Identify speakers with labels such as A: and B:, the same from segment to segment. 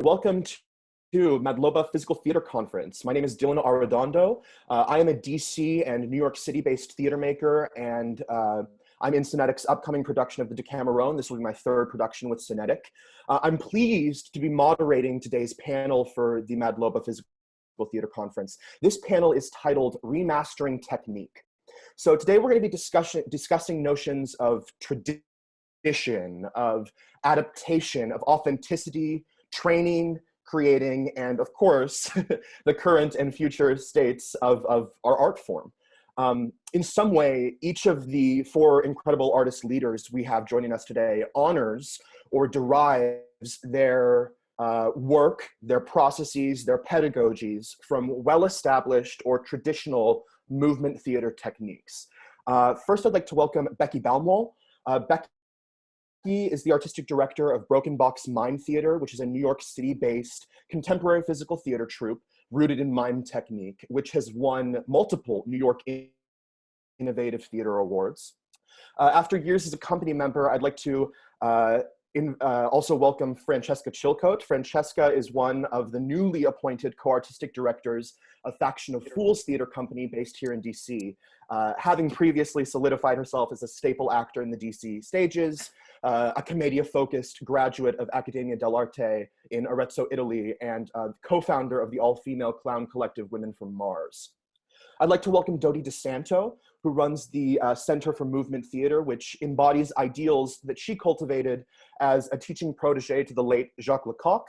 A: Welcome to Madloba Physical Theater Conference. My name is Dylan Arredondo. I am a DC and New York City-based theater maker, and I'm in Cinetic's upcoming production of the Decameron. This will be my third production with Cinetic. I'm pleased to be moderating today's panel for the Madloba Physical Theater Conference. This panel is titled Remastering Technique. So today we're going to be discussing notions of tradition, of adaptation, of authenticity, training, creating, and of course, the current and future states of our art form. In some way, each of the four incredible artist leaders we have joining us today honors or derives their work, their processes, their pedagogies from well-established or traditional movement theater techniques. First, I'd like to welcome Becky Baumwoll. Becky is the artistic director of Broken Box Mime Theater, which is a New York City-based contemporary physical theater troupe rooted in mime technique, which has won multiple New York Innovative Theater Awards. After years as a company member, I'd like to also welcome Francesca Chilcote. Francesca is one of the newly appointed co-artistic directors of Faction of Fools Theater Company based here in DC, having previously solidified herself as a staple actor in the DC stages, a Commedia-focused graduate of Accademia Dell'Arte in Arezzo, Italy, and co-founder of the all-female clown collective Women from Mars. I'd like to welcome Dody DiSanto, who runs the Center for Movement Theater, which embodies ideals that she cultivated as a teaching protege to the late Jacques Lecoq,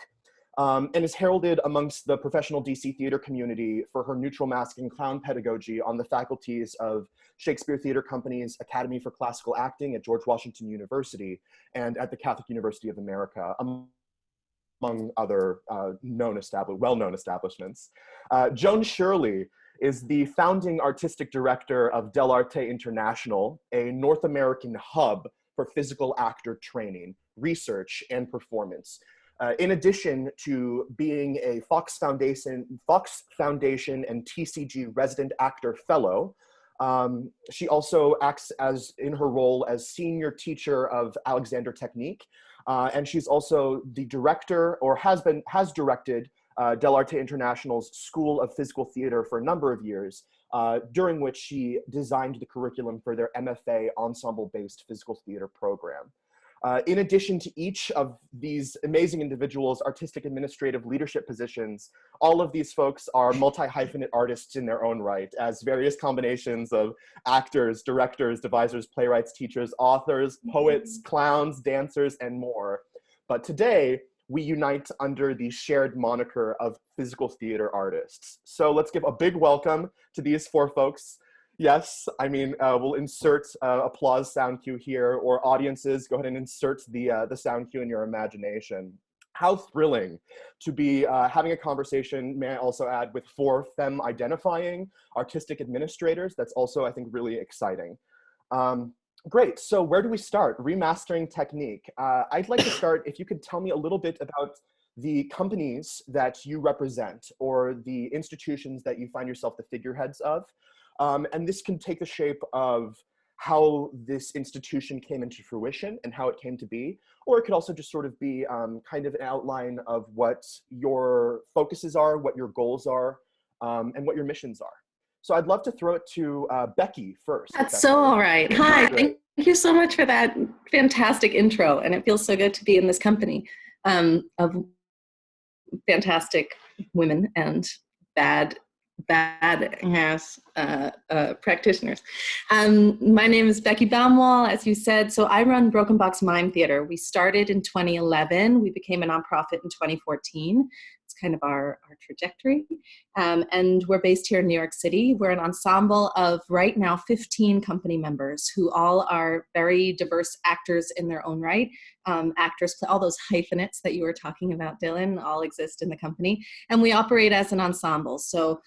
A: and is heralded amongst the professional DC theater community for her neutral mask and clown pedagogy on the faculties of Shakespeare Theater Company's Academy for Classical Acting at George Washington University and at the Catholic University of America, among other well-known establishments. Joan Schirle is the founding artistic director of Dell'Arte International, a North American hub for physical actor training, research, and performance. In addition to being a Fox Foundation and TCG resident actor fellow, she also acts in her role as senior teacher of Alexander Technique, and she's also the director, or has directed, Dell'Arte International's School of Physical Theater for a number of years, during which she designed the curriculum for their MFA ensemble-based physical theater program. In addition to each of these amazing individuals' artistic administrative leadership positions, all of these folks are multi-hyphenate artists in their own right, as various combinations of actors, directors, devisers, playwrights, teachers, authors, poets, clowns, dancers, and more. But today, we unite under the shared moniker of physical theater artists. So let's give a big welcome to these four folks. Yes, I mean, we'll insert applause sound cue here, or audiences, go ahead and insert the sound cue in your imagination. How thrilling to be having a conversation, may I also add, with four femme-identifying artistic administrators. That's also, I think, really exciting. Great, so where do we start? Remastering technique. I'd like to start, if you could tell me a little bit about the companies that you represent, or the institutions that you find yourself the figureheads of. And this can take the shape of how this institution came into fruition and how it came to be, or it could also just sort of be kind of an outline of what your focuses are, what your goals are, and what your missions are. So I'd love to throw it to Becky first.
B: That's so all right. Hi, thank you so much for that fantastic intro. And it feels so good to be in this company of fantastic women and badass practitioners. My name is Becky Baumwoll, as you said. So I run Broken Box Mime Theater. We started in 2011. We became a nonprofit in 2014. It's kind of our trajectory. And we're based here in New York City. We're an ensemble of right now 15 company members who all are very diverse actors in their own right. Actors, all those hyphenates that you were talking about, Dylan, all exist in the company. And we operate as an ensemble. So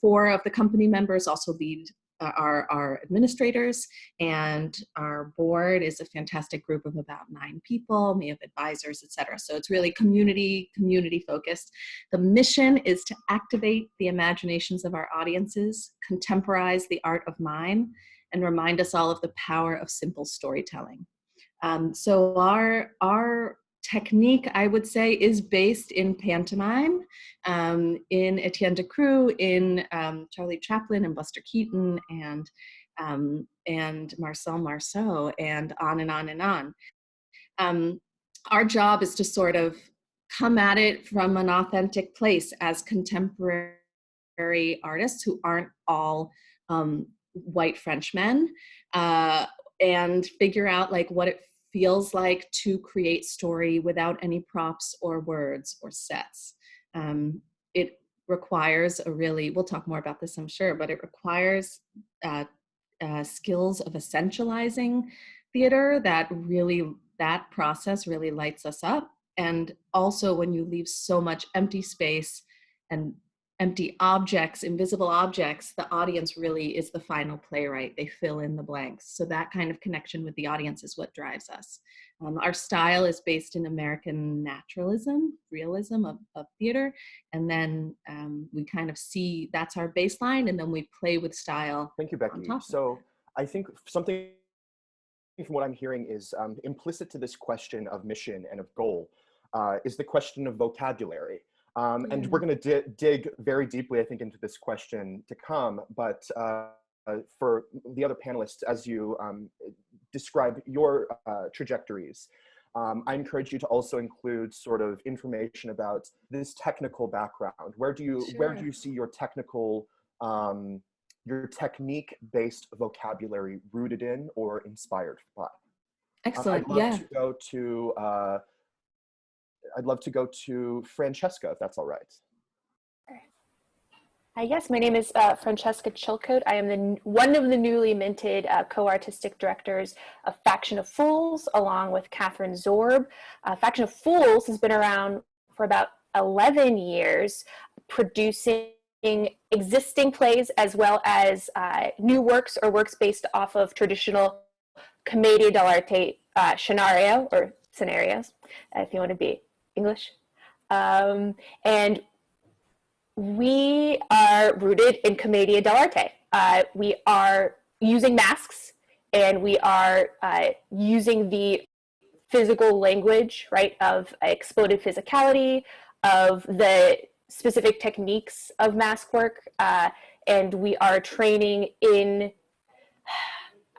B: 4 of the company members also lead our administrators, and our board is a fantastic group of about 9 people. We have advisors, etc. So it's really community focused. The mission is to activate the imaginations of our audiences, contemporize the art of mime, and remind us all of the power of simple storytelling. So our technique, I would say, is based in pantomime, in Etienne de Croo, in Charlie Chaplin and Buster Keaton, and Marcel Marceau, and on and on and on. Our job is to sort of come at it from an authentic place as contemporary artists who aren't all white Frenchmen, and figure out like what it feels like to create story without any props or words or sets. It requires a really, we'll talk more about this I'm sure, but it requires skills of essentializing theater that process really lights us up. And also when you leave so much empty space and empty objects, invisible objects, the audience really is the final playwright. They fill in the blanks. So that kind of connection with the audience is what drives us. Our style is based in American naturalism, realism of theater. And then we kind of see that's our baseline, and then we play with style.
A: Thank you, Becky. So I think something from what I'm hearing is implicit to this question of mission and of goal is the question of vocabulary. And we're going to dig very deeply, I think, into this question to come. But for the other panelists, as you describe your trajectories, I encourage you to also include sort of information about this technical background. Where do you see your technical, your technique-based vocabulary rooted in or inspired by?
B: Excellent.
A: I'd love to go to Francesca, if that's all right.
C: Yes, my name is Francesca Chilcote. I am one of the newly minted co-artistic directors of Faction of Fools, along with Catherine Zorb. Faction of Fools has been around for about 11 years, producing existing plays as well as new works or works based off of traditional Commedia dell'arte scenarios, if you want to be English. And we are rooted in Commedia dell'arte. We are using masks, and we are using the physical language, right, of exploded physicality, of the specific techniques of mask work, and we are training in,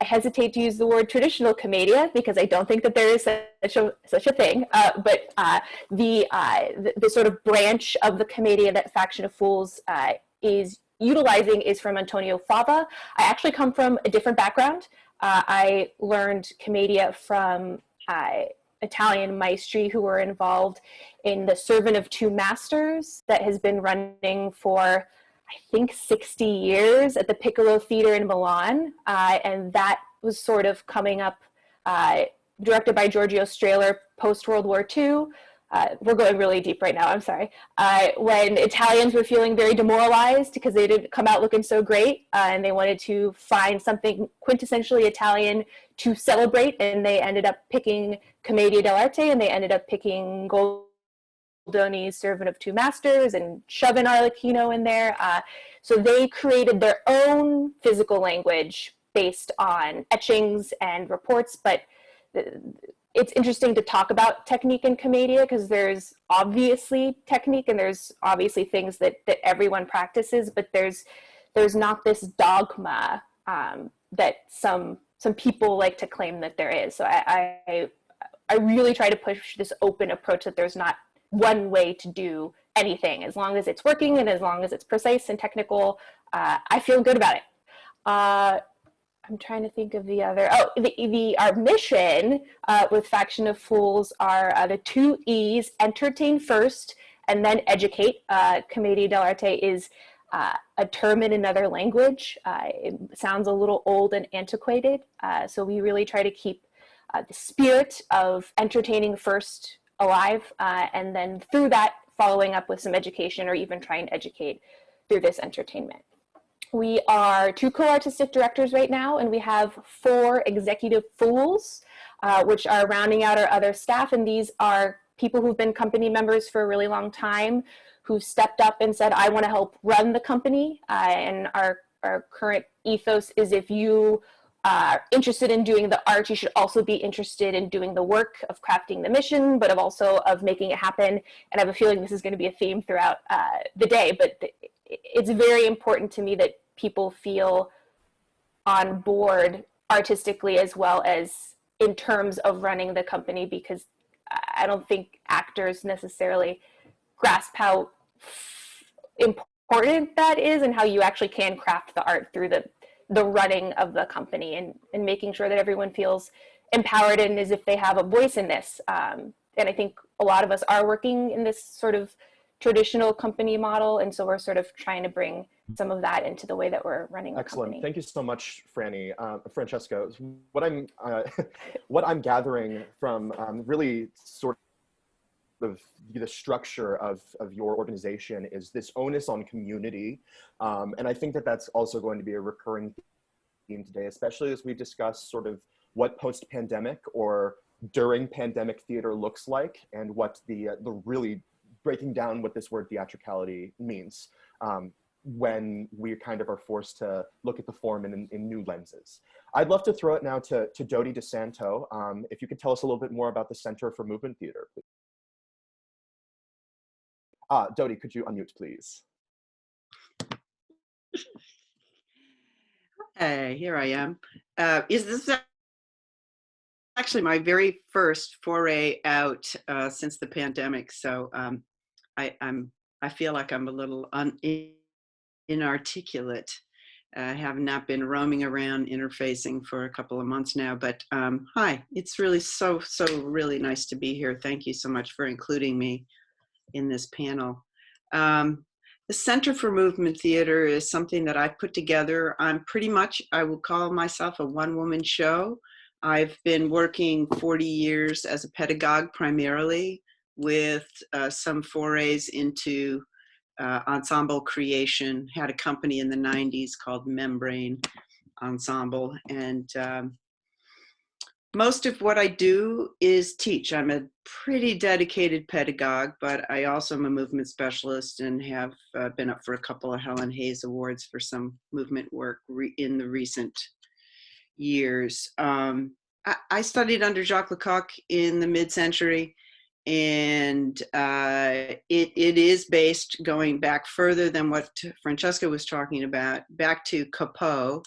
C: I hesitate to use the word traditional commedia because I don't think that there is such a thing, but the sort of branch of the commedia that Faction of Fools is utilizing is from Antonio Fava. I actually come from a different background. I learned commedia from Italian maestri who were involved in the Servant of Two Masters that has been running for, I think, 60 years at the Piccolo Theater in Milan, and that was sort of coming up, directed by Giorgio Strehler post-World War II. We're going really deep right now, I'm sorry. When Italians were feeling very demoralized because they didn't come out looking so great, and they wanted to find something quintessentially Italian to celebrate, and they ended up picking Commedia dell'arte, and they ended up picking Goldoni's Servant of Two Masters and shoving Arlecchino in there. So they created their own physical language based on etchings and reports, but it's interesting to talk about technique in commedia because there's obviously technique and there's obviously things that everyone practices, but there's not this dogma that some people like to claim that there is. So I really try to push this open approach that there's not one way to do anything. As long as it's working and as long as it's precise and technical, I feel good about it. I'm trying to think of the other, our mission with Faction of Fools are the two E's: entertain first and then educate. Commedia dell'arte is a term in another language. It sounds a little old and antiquated, so we really try to keep the spirit of entertaining first alive, and then through that following up with some education or even try and educate through this entertainment. We are 2 co-artistic directors right now, and we have 4 executive fools, which are rounding out our other staff. And these are people who've been company members for a really long time, who stepped up and said, I want to help run the company. And our current ethos is if you interested in doing the art, you should also be interested in doing the work of crafting the mission, but also of making it happen. And I have a feeling this is going to be a theme throughout the day, but it's very important to me that people feel on board artistically as well as in terms of running the company, because I don't think actors necessarily grasp how important that is and how you actually can craft the art through the running of the company and making sure that everyone feels empowered and as if they have a voice in this. And I think a lot of us are working in this sort of traditional company model, and so we're sort of trying to bring some of that into the way that we're running the
A: Excellent.
C: company.
A: Thank you so much, Franny. Francesca, what I'm gathering from really sort of the structure of your organization is this onus on community. And I think that that's also going to be a recurring theme today, especially as we discuss sort of what post-pandemic or during pandemic theater looks like, and what the really breaking down what this word theatricality means when we kind of are forced to look at the form in new lenses. I'd love to throw it now to Dody DiSanto. If you could tell us a little bit more about the Center for Movement Theater, please. Dody, could you unmute, please?
D: Hey, here I am. Is this actually my very first foray out since the pandemic? So I feel like I'm a little inarticulate. I have not been roaming around interfacing for a couple of months now, but hi, it's really so really nice to be here. Thank you so much for including me in this panel. The Center for Movement Theater is something that I've put together. I'm pretty much, I will call myself a one-woman show. I've been working 40 years as a pedagogue primarily, with some forays into ensemble creation. Had a company in the 90s called Membrane Ensemble, and most of what I do is teach. I'm a pretty dedicated pedagogue, but I also am a movement specialist and have been up for a couple of Helen Hayes Awards for some movement work in the recent years. I studied under Jacques Lecoq in the mid-century, and it is based, going back further than what Francesca was talking about, back to Capot.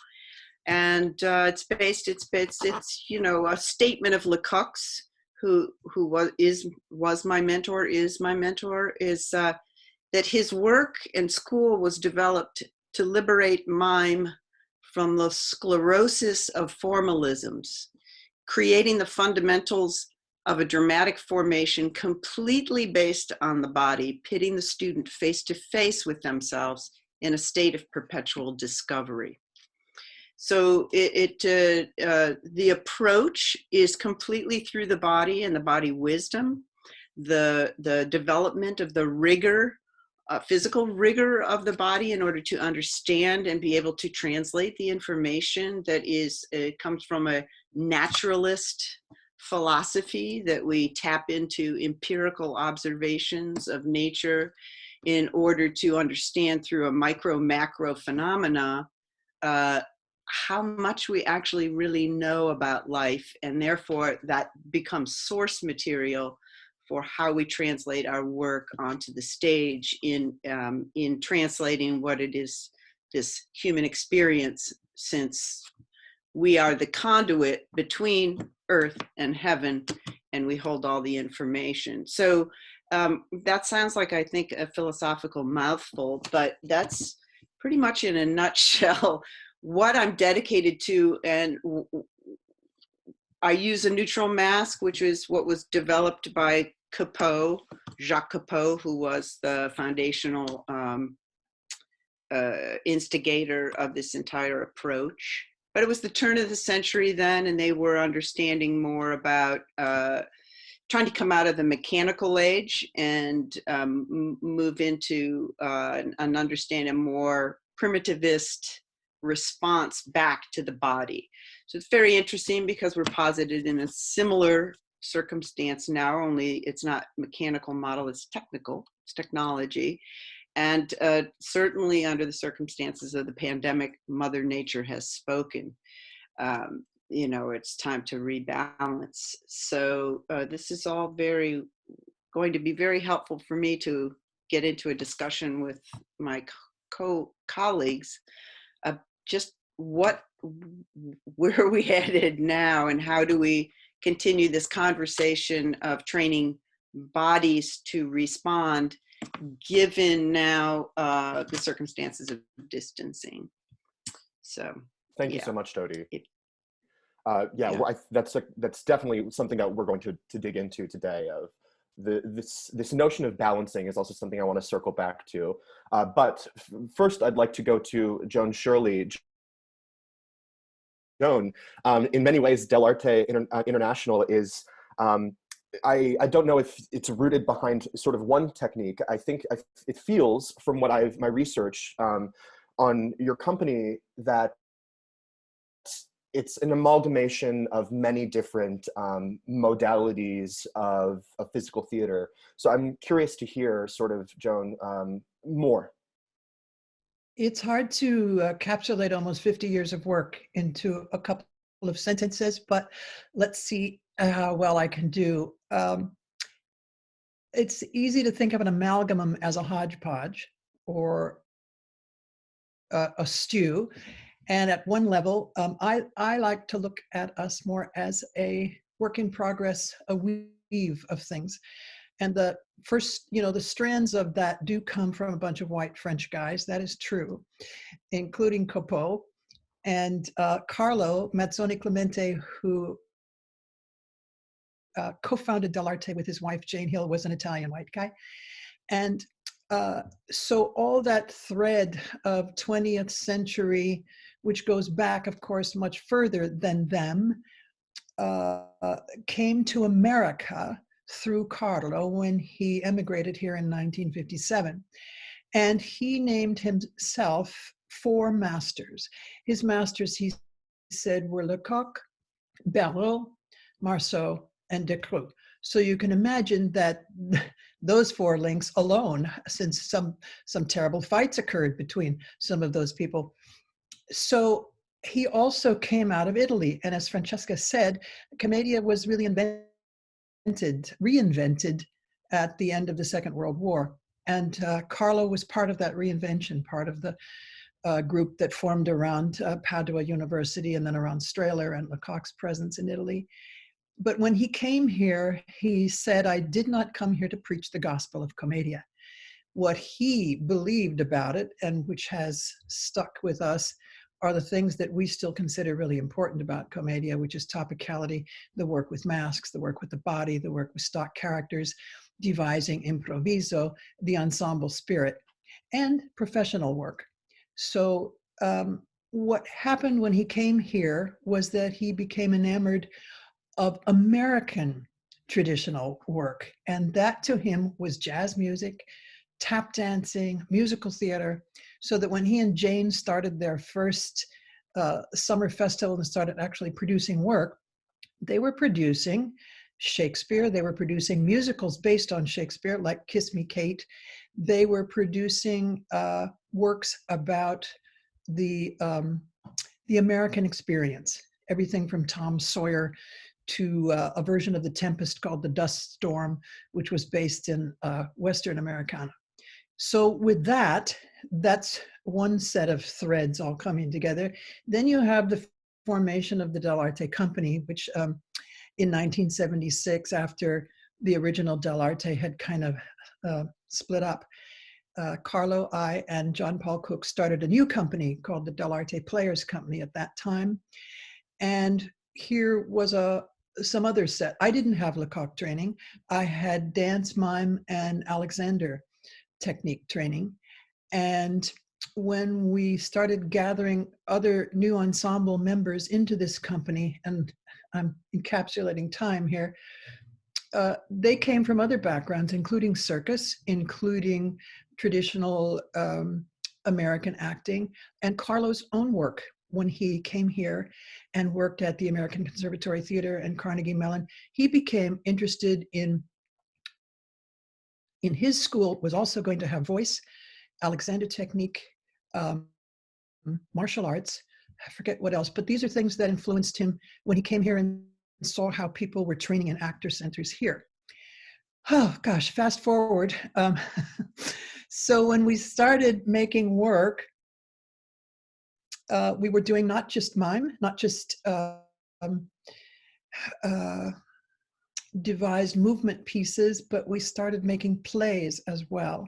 D: And it's you know, a statement of Lecoq's, who was my mentor, is my mentor, is that his work and school was developed to liberate mime from the sclerosis of formalisms, creating the fundamentals of a dramatic formation completely based on the body, pitting the student face to face with themselves in a state of perpetual discovery. So the approach is completely through the body and the body wisdom, the development of the rigor, physical rigor of the body in order to understand and be able to translate the information that comes from a naturalist philosophy, that we tap into empirical observations of nature in order to understand through a micro-macro phenomena how much we actually really know about life, and therefore that becomes source material for how we translate our work onto the stage in translating what it is, this human experience, since we are the conduit between earth and heaven, and we hold all the information. So that sounds like, I think, a philosophical mouthful, but that's pretty much in a nutshell what I'm dedicated to. And I use a neutral mask, which is what was developed by Capot, Jacques Capot, who was the foundational instigator of this entire approach. But it was the turn of the century then, and they were understanding more about trying to come out of the mechanical age and move into an understanding, a more primitivist response back to the body. So it's very interesting because we're posited in a similar circumstance now, only it's not mechanical model, it's technical, it's technology. And certainly under the circumstances of the pandemic, Mother Nature has spoken. you know, it's time to rebalance. So this is all going to be very helpful for me to get into a discussion with my colleagues of just where are we headed now, and how do we continue this conversation of training bodies to respond given now the circumstances of distancing. So
A: thank you so much, Dody. That's definitely something that we're going to dig into today. Of this notion of balancing is also something I want to circle back to. But first, I'd like to go to Joan Schirle. Joan, in many ways, Dell'Arte International is, I don't know if it's rooted behind sort of one technique. I think it feels from what my research on your company that it's an amalgamation of many different modalities of physical theater. So I'm curious to hear sort of, Joan, more.
E: It's hard to encapsulate almost 50 years of work into a couple of sentences, but let's see how well I can do. It's easy to think of an amalgam as a hodgepodge or a stew. And at one level, I like to look at us more as a work in progress, a weave of things. And the first, the strands of that do come from a bunch of white French guys. That is true, including Copeau and Carlo Mazzoni Clemente, who co-founded Dell'Arte with his wife, Jane Hill, was an Italian white guy. And so all that thread of 20th century, which goes back, of course, much further than them, came to America through Carlo when he emigrated here in 1957. And he named himself 4 masters. His masters, he said, were Lecoq, Barrault, Marceau, and Decroux. So you can imagine that those 4 links alone, since some terrible fights occurred between some of those people. So he also came out of Italy. And as Francesca said, commedia was really reinvented at the end of the Second World War. And Carlo was part of that reinvention, part of the group that formed around Padua University and then around Strehler and Lecoq's presence in Italy. But when he came here, he said, I did not come here to preach the gospel of commedia. What he believed about it, and which has stuck with us, are the things that we still consider really important about commedia, which is topicality, the work with masks, the work with the body, the work with stock characters, devising improviso, the ensemble spirit, and professional work. So what happened when he came here was that he became enamored of American traditional work. And that to him was jazz music, tap dancing, musical theater, so that when he and Jane started their first summer festival and started actually producing work, they were producing Shakespeare, they were producing musicals based on Shakespeare, like Kiss Me, Kate. They were producing works about the American experience, everything from Tom Sawyer to a version of The Tempest called The Dust Storm, which was based in Western Americana. So with that, that's one set of threads all coming together. Then you have the formation of the Dell'Arte company, which in 1976, after the original Dell'Arte had kind of split up, Carlo, I, and John Paul Cook started a new company called the Dell'Arte Players Company at that time. And here was some other set. I didn't have Lecoq training. I had dance, mime, and Alexander technique training. And when we started gathering other new ensemble members into this company, and I'm encapsulating time here, they came from other backgrounds, including circus, including traditional American acting, and Carlo's own work when he came here and worked at the American Conservatory Theater and Carnegie Mellon. He became interested in his school, was also going to have voice, Alexander technique, martial arts, I forget what else, but these are things that influenced him when he came here and saw how people were training in actor centers here. Oh gosh, fast forward. So when we started making work, we were doing not just mime, not just devised movement pieces, but we started making plays as well.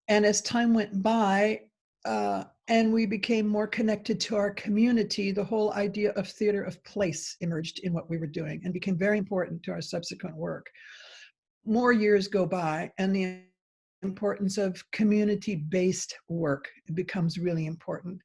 E: And as time went by, and we became more connected to our community, the whole idea of theater of place emerged in what we were doing and became very important to our subsequent work. More years go by, and the importance of community-based work becomes really important,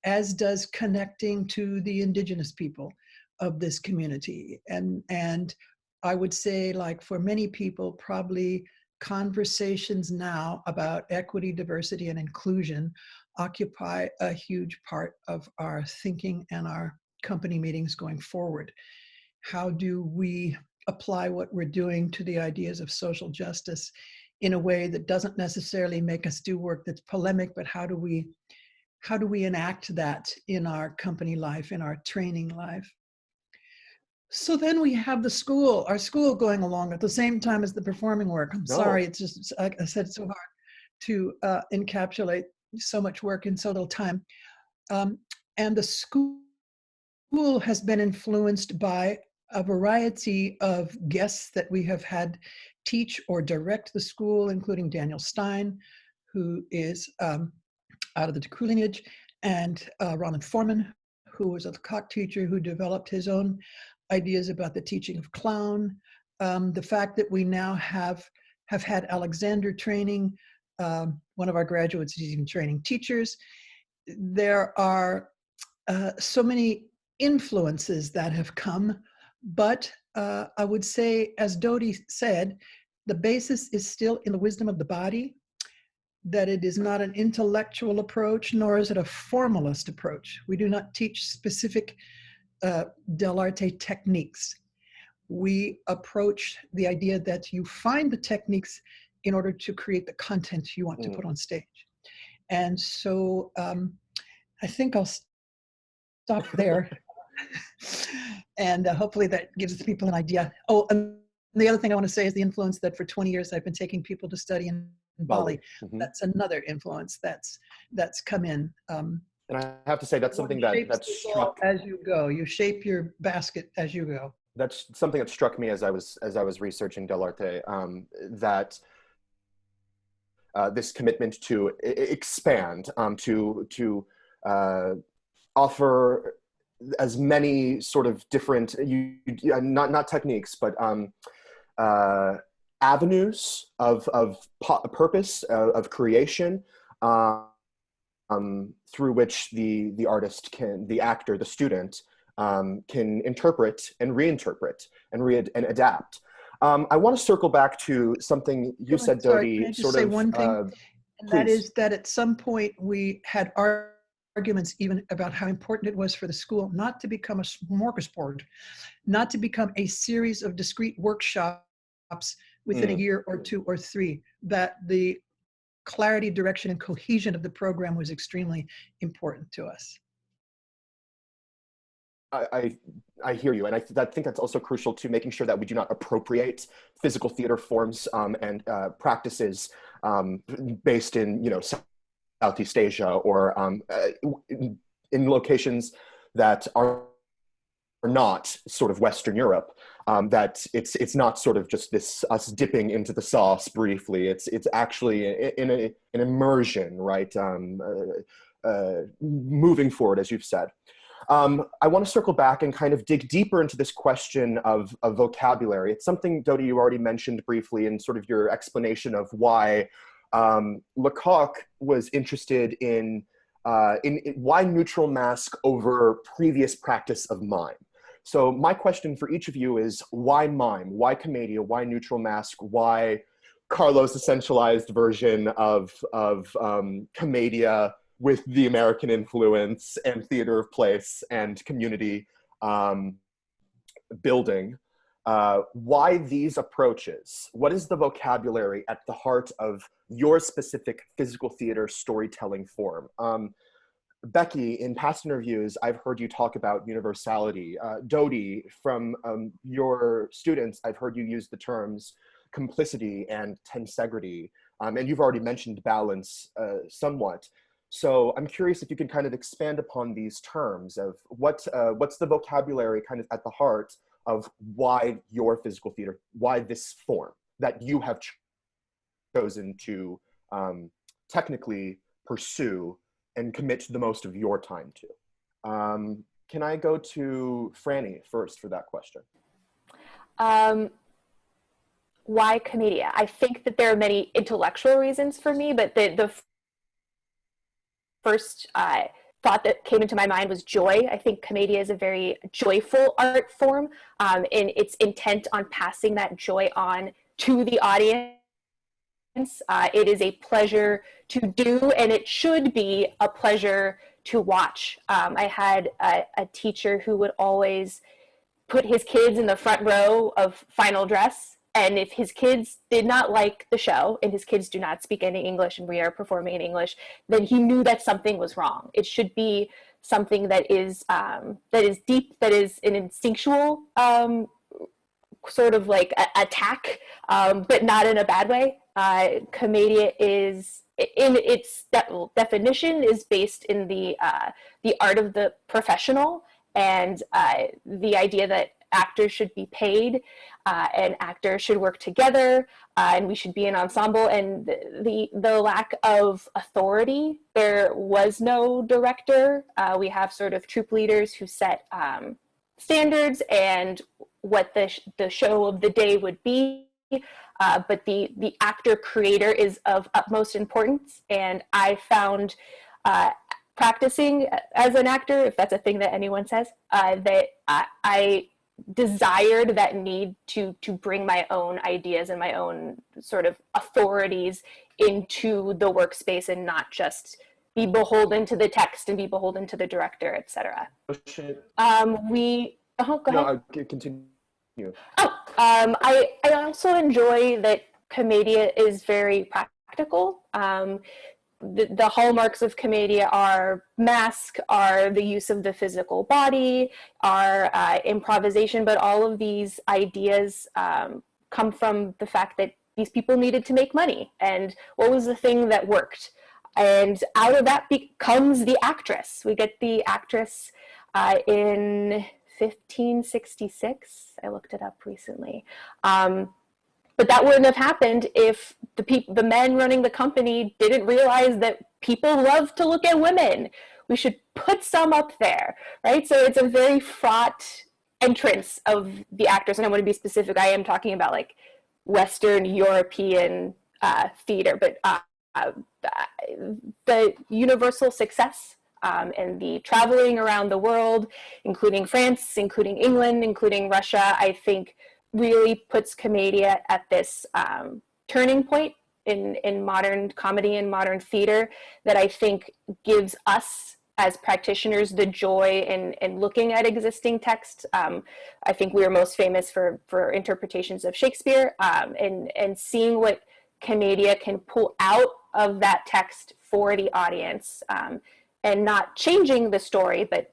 E: as does connecting to the indigenous people of this community. And I would say, like for many people, probably conversations now about equity, diversity, and inclusion occupy a huge part of our thinking and our company meetings going forward. How do we apply what we're doing to the ideas of social justice in a way that doesn't necessarily make us do work that's polemic, but how do we enact that in our company life, in our training life? So then we have our school going along at the same time as the performing work. I'm sorry, it's just, like I said, it's so hard to encapsulate so much work in so little time. And the school has been influenced by a variety of guests that we have had teach or direct the school, including Daniel Stein, who is out of the Decru lineage, and Ronald Foreman, who was a Lecoq teacher who developed his own ideas about the teaching of clown. The fact that we now have had Alexander training, one of our graduates is even training teachers. There are so many influences that have come, but I would say, as Dody said, the basis is still in the wisdom of the body, that it is not an intellectual approach, nor is it a formalist approach. We do not teach specific Dell'Arte techniques. We approach the idea that you find the techniques in order to create the content you want to put on stage. And so I think I'll stop there. And hopefully that gives people an idea. Oh, and the other thing I want to say is the influence that for 20 years I've been taking people to study in Bali. That's another influence that's come in.
A: And I have to say, that's something that struck
E: as you go. You shape your basket as you go.
A: That's something that struck me as I was researching Dell'Arte, that this commitment to expand, to offer as many sort of different, not techniques, but avenues of purpose, of creation, through which the artist the actor, the student, can interpret and reinterpret and adapt. I want to circle back to something you said, Dody.
E: Can I just say one thing? And that is that at some point we had arguments even about how important it was for the school not to become a smorgasbord, not to become a series of discrete workshops within a year or two or three, that the clarity, direction, and cohesion of the program was extremely important to us.
A: I hear you, and I think that's also crucial to making sure that we do not appropriate physical theater forms and practices based in Southeast Asia or in locations that are not sort of Western Europe. That it's not sort of just this us dipping into the sauce briefly. It's actually in an immersion, right? Moving forward, as you've said. I want to circle back and kind of dig deeper into this question of vocabulary. It's something, Dody, you already mentioned briefly in sort of your explanation of why Lecoq was interested in why neutral mask over previous practice of mime. So my question for each of you is, why mime? Why commedia? Why neutral mask? Why Carlo's essentialized version of commedia with the American influence and theater of place and community building? Why these approaches? What is the vocabulary at the heart of your specific physical theater storytelling form? Becky, in past interviews, I've heard you talk about universality. Dody, from your students, I've heard you use the terms complicity and tensegrity. And you've already mentioned balance somewhat. So I'm curious if you can kind of expand upon these terms of what's the vocabulary kind of at the heart of why your physical theater, why this form that you have chosen to technically pursue and commit the most of your time to. Can I go to Franny first for that question?
C: Why Commedia? I think that there are many intellectual reasons for me, but the first thought that came into my mind was joy. I think Commedia is a very joyful art form, and its intent on passing that joy on to the audience. It is a pleasure to do, and it should be a pleasure to watch. I had a teacher who would always put his kids in the front row of final dress, and if his kids did not like the show, and his kids do not speak any English and we are performing in English, then he knew that something was wrong. It should be something that is deep, that is an instinctual sort of like attack, but not in a bad way. Commedia is, in its definition, is based in the art of the professional, and the idea that actors should be paid, and actors should work together, and we should be an ensemble, and the lack of authority. There was no director. We have sort of troupe leaders who set standards and what the show of the day would be, but the actor creator is of utmost importance, and I found practicing as an actor, if that's a thing that anyone says, that I desired that need to bring my own ideas and my own sort of authorities into the workspace and not just be beholden to the text and be beholden to the director, etc.
A: Oh, shit.
C: Go ahead.
A: No, continue.
C: I also enjoy that Commedia is very practical. The hallmarks of Commedia are mask, are the use of the physical body, are improvisation, but all of these ideas come from the fact that these people needed to make money, and what was the thing that worked? And out of that becomes the actress. We get the actress in 1566. I looked it up recently. But that wouldn't have happened if the men running the company didn't realize that people love to look at women. We should put some up there, right? So it's a very fraught entrance of the actors. And I want to be specific. I am talking about like Western European theater, but the universal success and the traveling around the world, including France, including England, including Russia, I think really puts Commedia at this turning point in modern comedy and modern theater that I think gives us as practitioners the joy in looking at existing text. I think we are most famous for interpretations of Shakespeare, and seeing what Commedia can pull out of that text for the audience, and not changing the story, but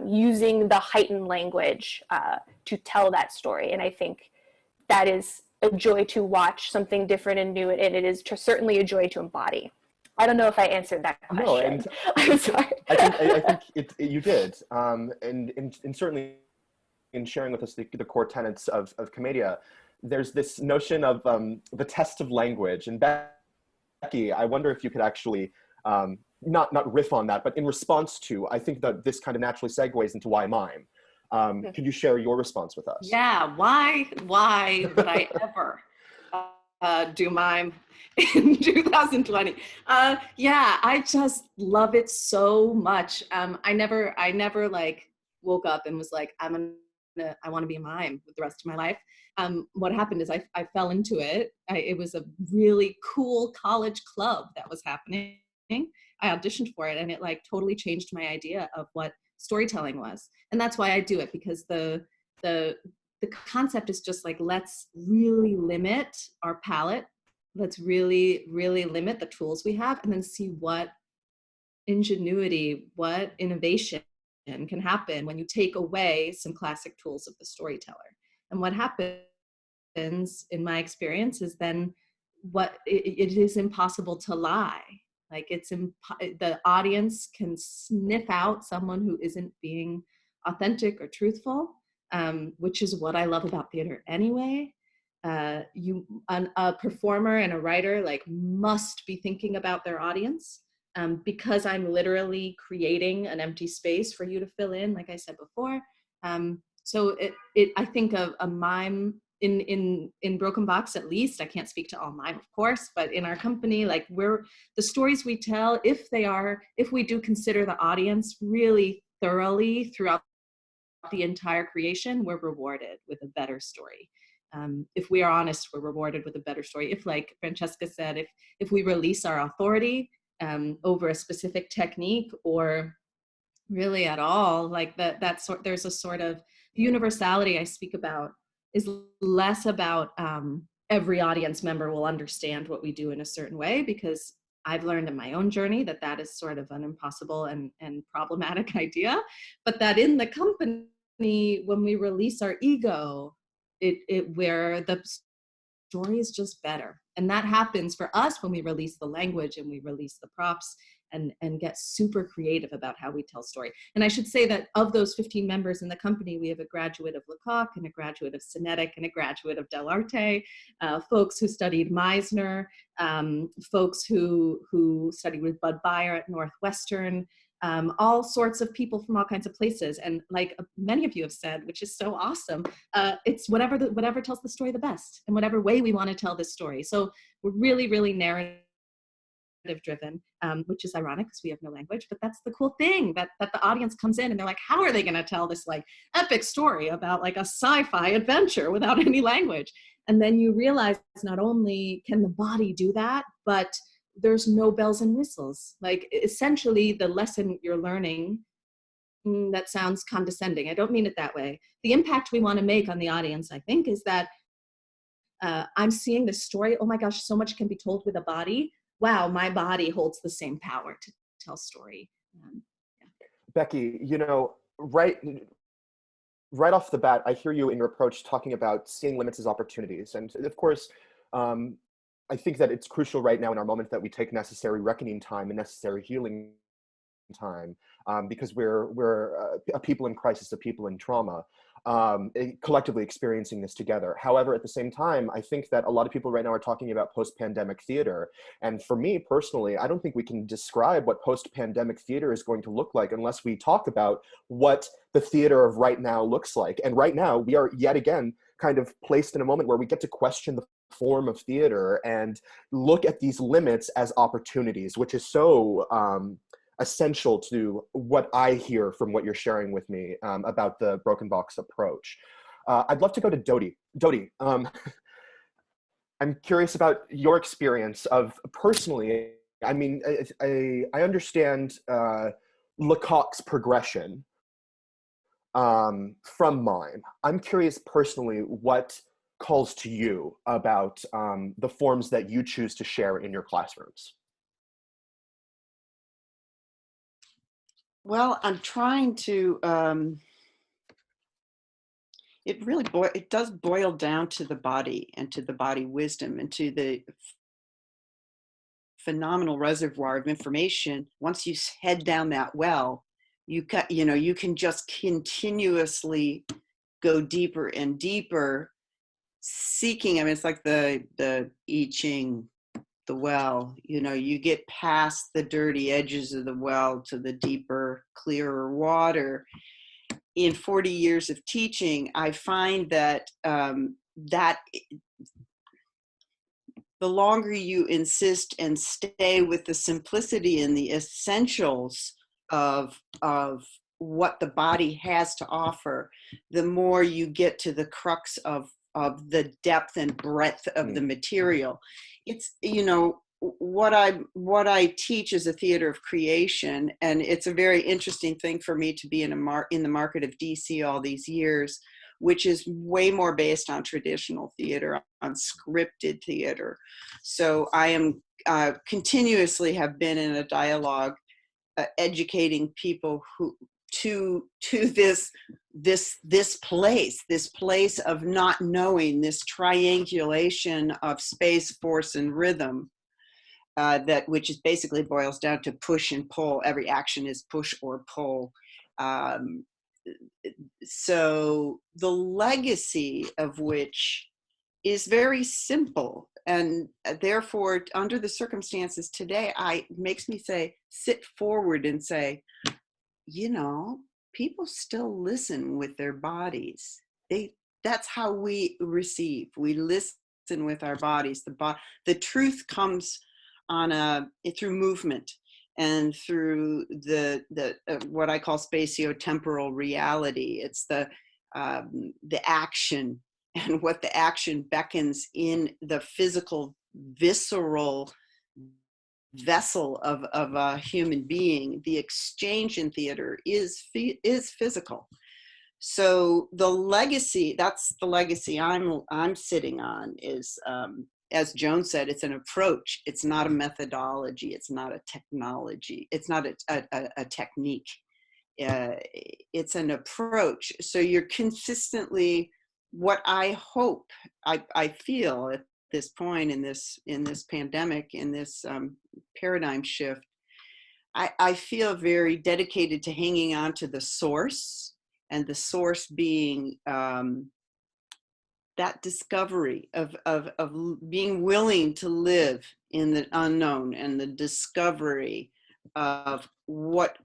C: using the heightened language to tell that story. And I think that is a joy to watch, something different and new, and it is certainly a joy to embody. I don't know if I answered that question.
A: No, and
C: I'm sorry.
A: I think you did, and certainly in sharing with us the core tenets of Commedia, there's this notion of the test of language. And Becky, I wonder if you could actually not riff on that, but in response to, I think that this kind of naturally segues into why mime. Could you share your response with us?
B: Yeah, why would I ever do mime in 2020? Yeah, I just love it so much. I never like woke up and was like, I want to be a mime with the rest of my life. What happened is I fell into it. It was a really cool college club that was happening. I auditioned for it, and it like totally changed my idea of what storytelling was. And that's why I do it, because the concept is just like, let's really limit our palette. Let's really, really limit the tools we have, and then see what ingenuity, what innovation can happen when you take away some classic tools of the storyteller. And what happens, in my experience, is then it is impossible to lie. Like the audience can sniff out someone who isn't being authentic or truthful, which is what I love about theater anyway. A performer and a writer like must be thinking about their audience, because I'm literally creating an empty space for you to fill in, like I said before. So I think of a mime in Broken Box, at least. I can't speak to all mime, of course, but in our company, like the stories we tell, if we do consider the audience really thoroughly throughout the entire creation, we're rewarded with a better story. If we are honest, we're rewarded with a better story. If, like Francesca said, if we release our authority over a specific technique, or really at all, like there's a sort of universality I speak about is less about every audience member will understand what we do in a certain way, because I've learned in my own journey that is sort of an impossible and problematic idea, but that in the company, when we release our ego, where the story is just better. And that happens for us when we release the language and we release the props and get super creative about how we tell story. And I should say that of those 15 members in the company, we have a graduate of Lecoq and a graduate of Cinetic and a graduate of Dell'Arte, folks who studied Meisner, folks who studied with Bud Bayer at Northwestern, all sorts of people from all kinds of places. And like many of you have said, which is so awesome, it's whatever tells the story the best and whatever way we want to tell this story. So we're really, really narrative driven, which is ironic because we have no language, but that's the cool thing, that the audience comes in and they're like, how are they going to tell this like epic story about like a sci-fi adventure without any language? And then you realize not only can the body do that, but there's no bells and whistles. Like essentially the lesson you're learning, that sounds condescending, I don't mean it that way. The impact we want to make on the audience, I think, is that I'm seeing this story, oh my gosh, so much can be told with a body. Wow, my body holds the same power to tell story. Yeah.
A: Becky, right off the bat, I hear you in your approach talking about seeing limits as opportunities. And of course, I think that it's crucial right now in our moment that we take necessary reckoning time and necessary healing time, because we're a people in crisis, a people in trauma, collectively experiencing this together. However, at the same time, I think that a lot of people right now are talking about post-pandemic theater. And for me personally, I don't think we can describe what post-pandemic theater is going to look like unless we talk about what the theater of right now looks like. And right now, we are yet again kind of placed in a moment where we get to question the form of theater and look at these limits as opportunities, which is so essential to what I hear from what you're sharing with me about the Broken Box approach. I'd love to go to Dody. Dody, I'm curious about your experience of personally, I mean, I understand Lecoq's progression from Mime. I'm curious personally what calls to you about the forms that you choose to share in your classrooms.
D: Well, I'm trying to, it does boil down to the body and to the body wisdom and to the phenomenal reservoir of information. Once you head down that well, you can just continuously go deeper and deeper, seeking. I mean, it's like the I Ching, the well, you get past the dirty edges of the well to the deeper, clearer water. In 40 years of teaching, I find that that the longer you insist and stay with the simplicity and the essentials of what the body has to offer, the more you get to the crux of the depth and breadth of the material. It's, what I teach is a theater of creation, and it's a very interesting thing for me to be in the market of DC all these years, which is way more based on traditional theater, on scripted theater. So I am continuously have been in a dialogue educating people who to this place of not knowing, this triangulation of space, force, and rhythm, which is basically boils down to push and pull. Every action is push or pull. So the legacy of which is very simple, and therefore, under the circumstances today, makes me say, sit forward and say, you know, people still listen with their bodies. That's how we receive. We listen with our bodies. The truth comes through movement and through the what I call spatio-temporal reality. It's the action, and what the action beckons in the physical, visceral vessel of a human being. The exchange in theater is physical. So the legacy, that's the legacy I'm sitting on, is as Joan said, it's an approach. It's not a methodology. It's not a technology. It's not a technique. It's an approach. So you're consistently, what I hope, I feel at this point in this pandemic, in this paradigm shift, I feel very dedicated to hanging on to the source, and the source being that discovery of being willing to live in the unknown, and the discovery of what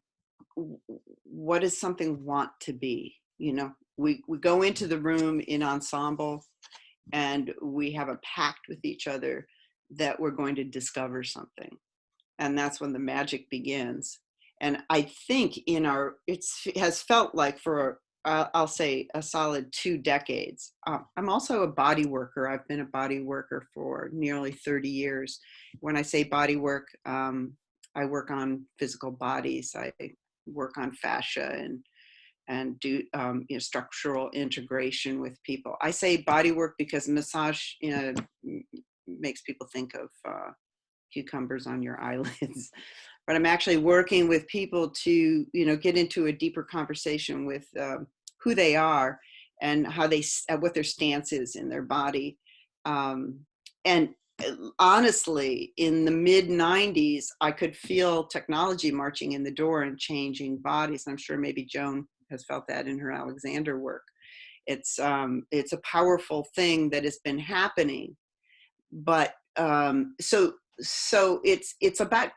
D: does something want to be. You know, we go into the room in ensemble, and we have a pact with each other that we're going to discover something. And that's when the magic begins. And I think it has felt like for, I'll say, a solid 2 decades. I'm also a body worker. I've been a body worker for nearly 30 years. When I say body work, I work on physical bodies. I work on fascia and do structural integration with people. I say body work because massage makes people think of cucumbers on your eyelids, but I'm actually working with people to get into a deeper conversation with who they are and how what their stance is in their body. And honestly, in the mid-90s, I could feel technology marching in the door and changing bodies. I'm sure maybe Joan has felt that in her Alexander work. It's a powerful thing that has been happening, but so it's about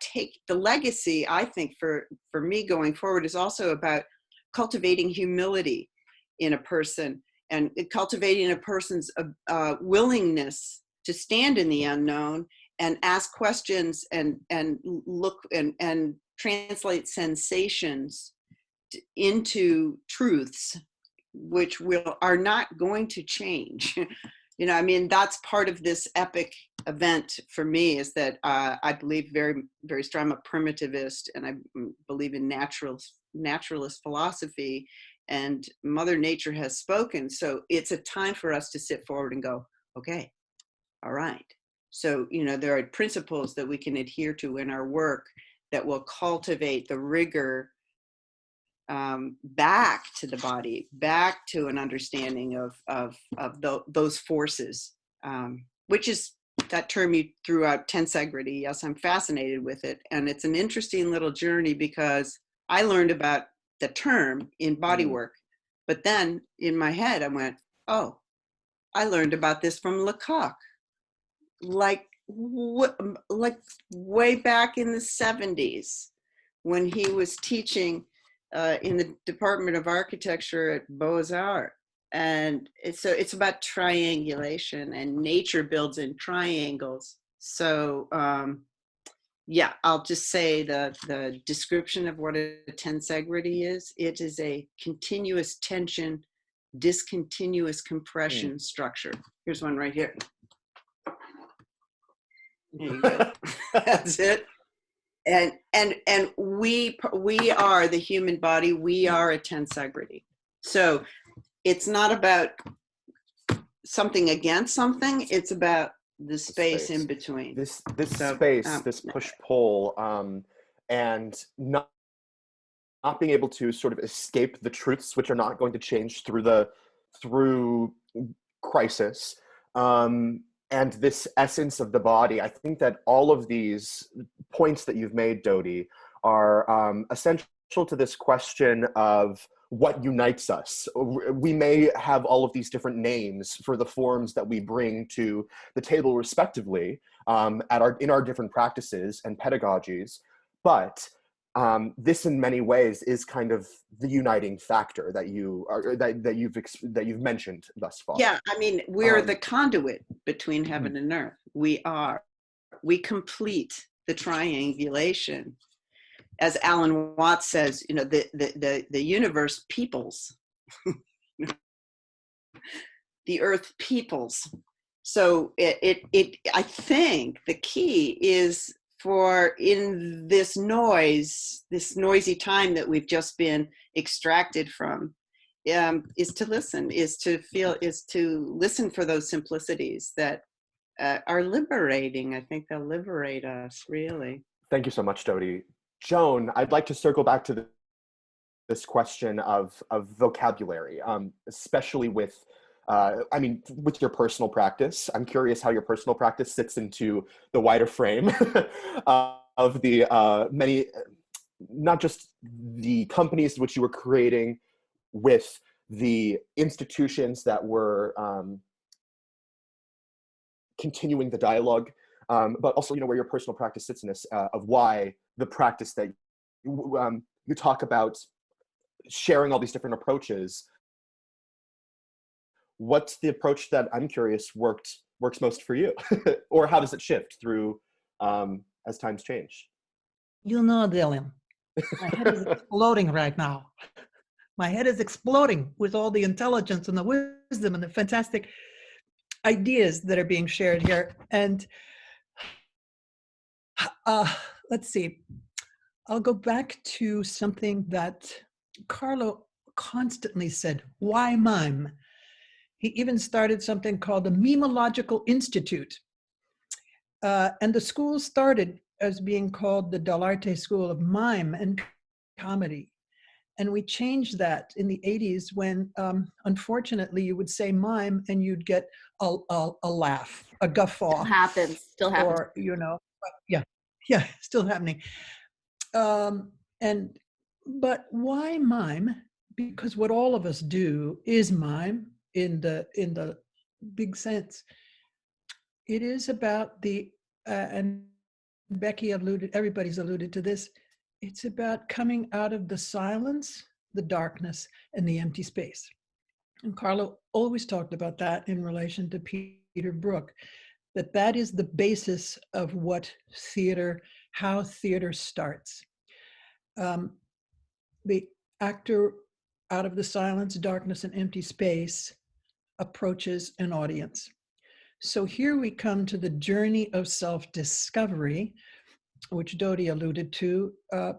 D: the legacy. I think for me going forward is also about cultivating humility in a person, and cultivating a person's willingness to stand in the unknown and ask questions and look and translate sensations into truths, which are not going to change. I mean, that's part of this epic event for me, is that I believe very, very strong. I'm a primitivist, and I believe in naturalist philosophy, and Mother Nature has spoken. So it's a time for us to sit forward and go, okay, all right. So, there are principles that we can adhere to in our work that will cultivate the rigor back to the body, back to an understanding of those forces, which is that term you threw out, tensegrity. Yes, I'm fascinated with it. And it's an interesting little journey, because I learned about the term in body work, but then in my head I went, oh, I learned about this from Lecoq, like way back in the 70s, when he was teaching in the Department of Architecture at Beaux-Arts. And it's about triangulation, and nature builds in triangles. So yeah, I'll just say the description of what a tensegrity is. It is a continuous tension, discontinuous compression structure. Here's one right here. There you go. That's it. And we are the human body. We are a tensegrity. So it's not about something against something. It's about the space in between.
A: This space, this push-pull, and not not being able to sort of escape the truths which are not going to change through crisis, and this essence of the body. I think that all of these points that you've made, Dody, are essential to this question of what unites us. We may have all of these different names for the forms that we bring to the table respectively, in our different practices and pedagogies, but this in many ways is kind of the uniting factor that you've mentioned thus far.
D: Yeah, I mean, we're the conduit between heaven and earth. We complete the triangulation. As Alan Watts says, you know, the universe peoples. The earth peoples. So I think the key is for in this noisy time that we've just been extracted from, is to listen, is to listen for those simplicities that are liberating. I think they'll liberate us, really.
A: Thank you so much, Dody. Joan, I'd like to circle back to this question of vocabulary, especially with with your personal practice. I'm curious how your personal practice sits into the wider frame of the many, not just the companies which you were creating, with the institutions that were continuing the dialogue, but also, you know, where your personal practice sits in this, of why the practice that you talk about sharing all these different approaches. What's the approach that, I'm curious, works most for you? Or how does it shift through as times change?
E: You know, Dylan, my head is exploding right now. My head is exploding with all the intelligence and the wisdom and the fantastic ideas that are being shared here. And let's see, I'll go back to something that Carlo constantly said, why mime? He even started something called the Mimological Institute. And the school started as being called the Dell'Arte School of Mime and Comedy. And we changed that in the 80s when, unfortunately, you would say mime and you'd get a laugh, a guffaw.
B: Still happens.
E: Or, you know, yeah, still happening. But why mime? Because what all of us do is mime in the big sense. It is about and Becky everybody's alluded to this, it's about coming out of the silence, the darkness, and the empty space. And Carlo always talked about that in relation to Peter Brook, that is the basis of how theater starts. The actor out of the silence, darkness, and empty space approaches an audience. So here we come to the journey of self-discovery, which Dody alluded to,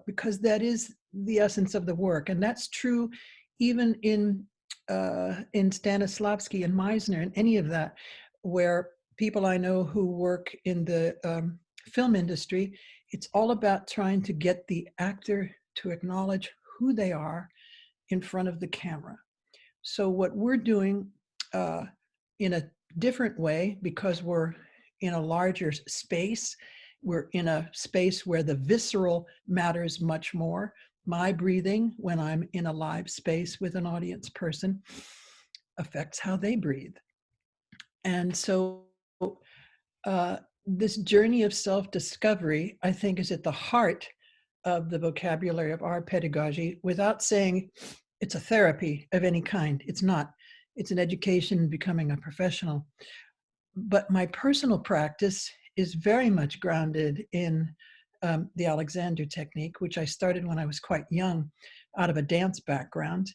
E: because that is the essence of the work. And that's true even in Stanislavski and Meisner and any of that, where people I know who work in the film industry, it's all about trying to get the actor to acknowledge who they are in front of the camera. So what we're doing in a different way, because we're in a larger space, we're in a space where the visceral matters much more. My breathing, when I'm in a live space with an audience person, affects how they breathe. And so this journey of self-discovery, I think, is at the heart of the vocabulary of our pedagogy, without saying it's a therapy of any kind. It's not. It's an education in becoming a professional. But my personal practice is very much grounded in the Alexander technique, which I started when I was quite young out of a dance background.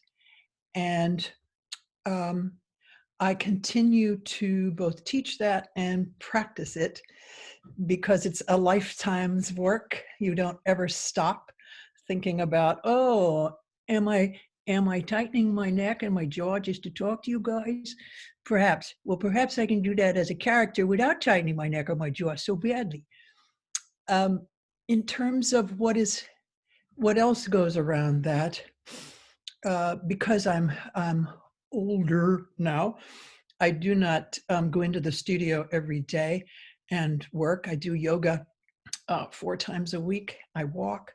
E: And I continue to both teach that and practice it because it's a lifetime's work. You don't ever stop thinking about, oh, am I tightening my neck and my jaw just to talk to you guys? Perhaps. Well, perhaps I can do that as a character without tightening my neck or my jaw so badly. In terms of what is what else goes around that? Because I'm older now, I do not go into the studio every day and work. I do yoga 4 times a week. I walk.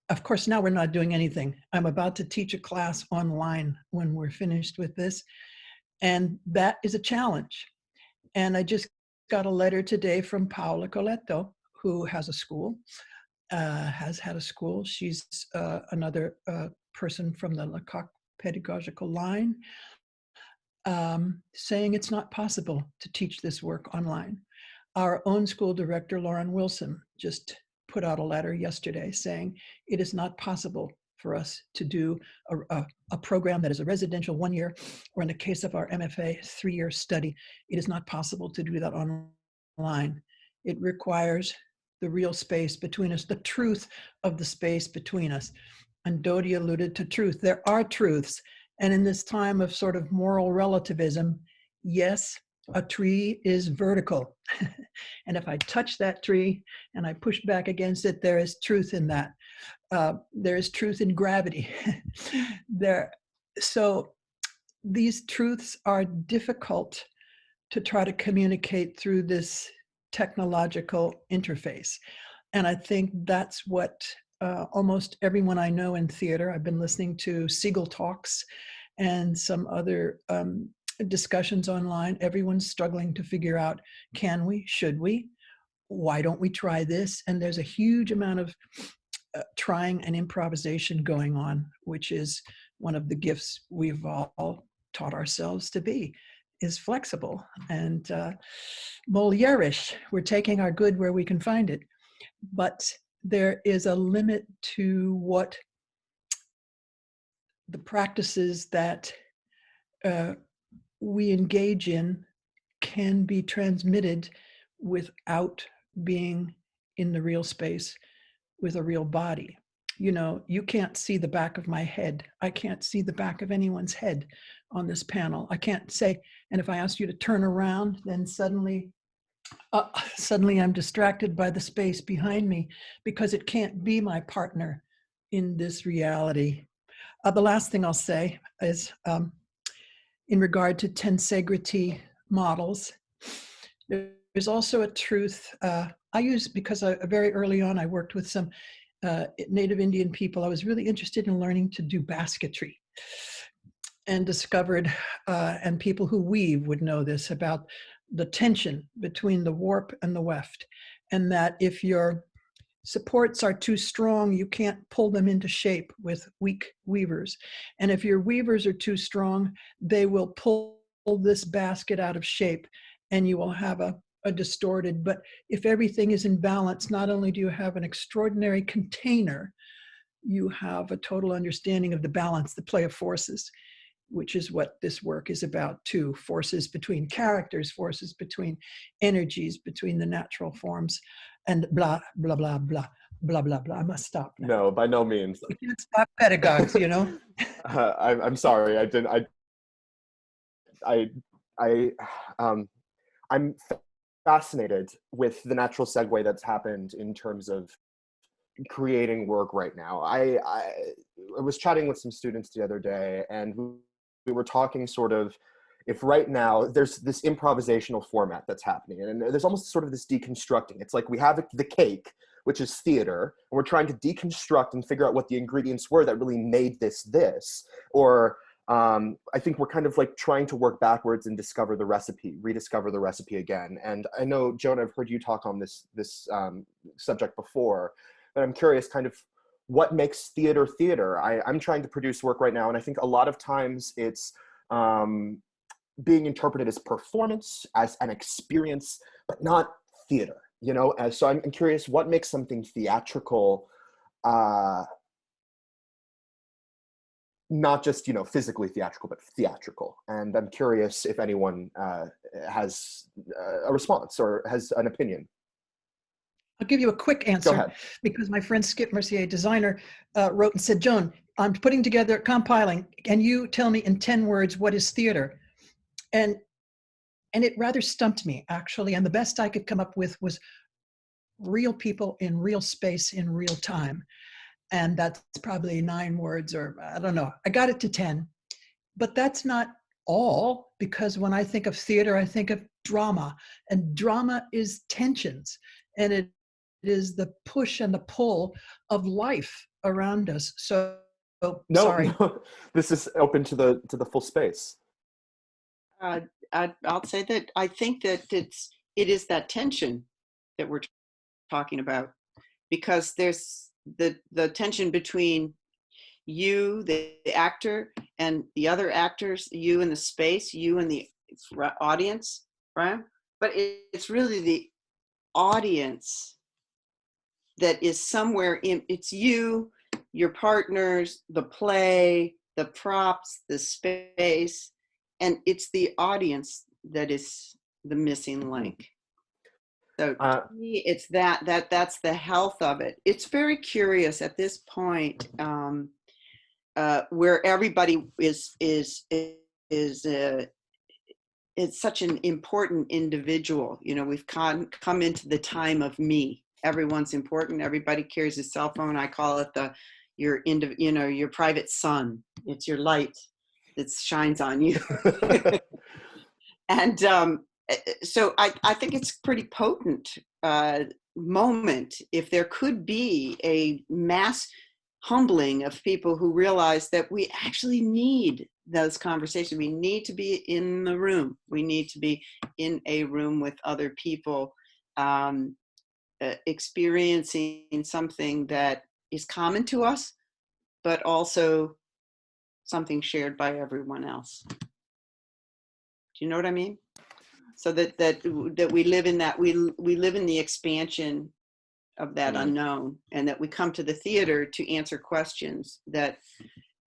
E: Of course, now we're not doing anything. I'm about to teach a class online when we're finished with this. And that is a challenge. And I just got a letter today from Paola Coletto, who has a school, has had a school. She's another person from the Lecoq pedagogical line, saying it's not possible to teach this work online. Our own school director, Lauren Wilson, just put out a letter yesterday saying it is not possible for us to do a program that is a residential 1 year, or in the case of our MFA, 3-year study, it is not possible to do that online. It requires the real space between us, the truth of the space between us. And Dody alluded to truth. There are truths. And in this time of sort of moral relativism, yes, a tree is vertical. And if I touch that tree and I push back against it, there is truth in that. There is truth in gravity. So these truths are difficult to try to communicate through this technological interface. And I think that's what almost everyone I know in theater, I've been listening to Siegel Talks and some other discussions online. Everyone's struggling to figure out, can we, should we, why don't we try this? And there's a huge amount of trying and improvisation going on, which is one of the gifts we've all taught ourselves to be, is flexible and Moliere-ish. We're taking our good where we can find it. But there is a limit to what the practices that we engage in can be transmitted without being in the real space with a real body. You know, you can't see the back of my head. I can't see the back of anyone's head on this panel. I can't say, and if I ask you to turn around, then suddenly I'm distracted by the space behind me because it can't be my partner in this reality. The last thing I'll say is in regard to tensegrity models, there's also a truth I use, because very early on I worked with some Native Indian people. I was really interested in learning to do basketry, and discovered, and people who weave would know this, about the tension between the warp and the weft, and that if your supports are too strong, you can't pull them into shape with weak weavers. And if your weavers are too strong, they will pull this basket out of shape and you will have a distorted. But if everything is in balance, not only do you have an extraordinary container, you have a total understanding of the balance, the play of forces, which is what this work is about too. Forces between characters, forces between energies, between the natural forms, and blah, blah, blah, blah, blah, blah, blah. I must stop now.
A: No, by no means.
E: You can't stop pedagogues, you know?
A: I'm sorry. I'm fascinated with the natural segue that's happened in terms of creating work right now. I was chatting with some students the other day, and we were talking sort of, if right now there's this improvisational format that's happening, and there's almost sort of this deconstructing. It's like we have the cake, which is theater, and we're trying to deconstruct and figure out what the ingredients were that really made this, or I think we're kind of like trying to work backwards and discover the recipe, rediscover the recipe again. And I know, Joan, I've heard you talk on this subject before, but I'm curious kind of what makes theater theater. I'm trying to produce work right now, and I think a lot of times it's being interpreted as performance, as an experience, but not theater, you know? So I'm curious, what makes something theatrical, not just, you know, physically theatrical, but theatrical? And I'm curious if anyone has a response or has an opinion.
E: I'll give you a quick answer, because my friend Skip Mercier, designer, wrote and said, Joan, I'm putting together, compiling, and you tell me in 10 words what is theater. And it rather stumped me, actually. And the best I could come up with was real people in real space in real time. And that's probably 9 words, or I don't know. I got it to 10. But that's not all, because when I think of theater, I think of drama. And drama is tensions. And it is the push and the pull of life around us. So, sorry.
A: No, this is open to the full space.
D: I'll say that I think that it is that tension that we're talking about, because there's the tension between you, the actor, and the other actors, you in the space, you and the audience, right? But it's really the audience that is somewhere in, it's you, your partners, the play, the props, the space, and it's the audience that is the missing link. So to me, it's that's the health of it. It's very curious at this point, where everybody is such an important individual. You know, we've come into the time of me. Everyone's important. Everybody carries a cell phone. I call it your private sun. It's your light that shines on you. And so I think it's pretty potent moment if there could be a mass humbling of people who realize that we actually need those conversations. We need to be in the room. We need to be in a room with other people, experiencing something that is common to us, but also something shared by everyone else. Do you know what I mean? So that we live in that, we live in the expansion of that unknown, and that we come to the theater to answer questions that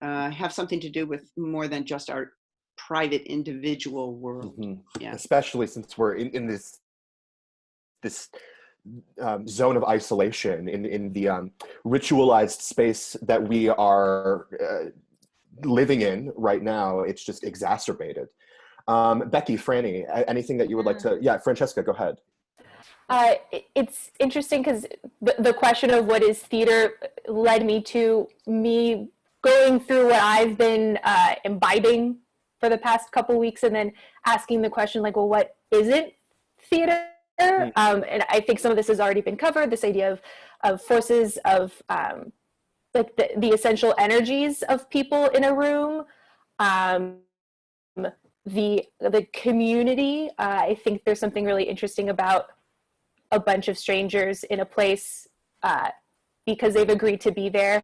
D: have something to do with more than just our private individual world. Yeah.
A: Especially since we're in this zone of isolation, in the ritualized space that we are living in right now. It's just exacerbated. Becky, Franny, anything that you would like to, Francesca, go ahead.
C: It's interesting because the question of what is theater led me to me going through what I've been imbibing for the past couple weeks, and then asking the question, like, well, what isn't theater? And I think some of this has already been covered, this idea of forces of like the essential energies of people in a room, the community. I think there's something really interesting about a bunch of strangers in a place because they've agreed to be there.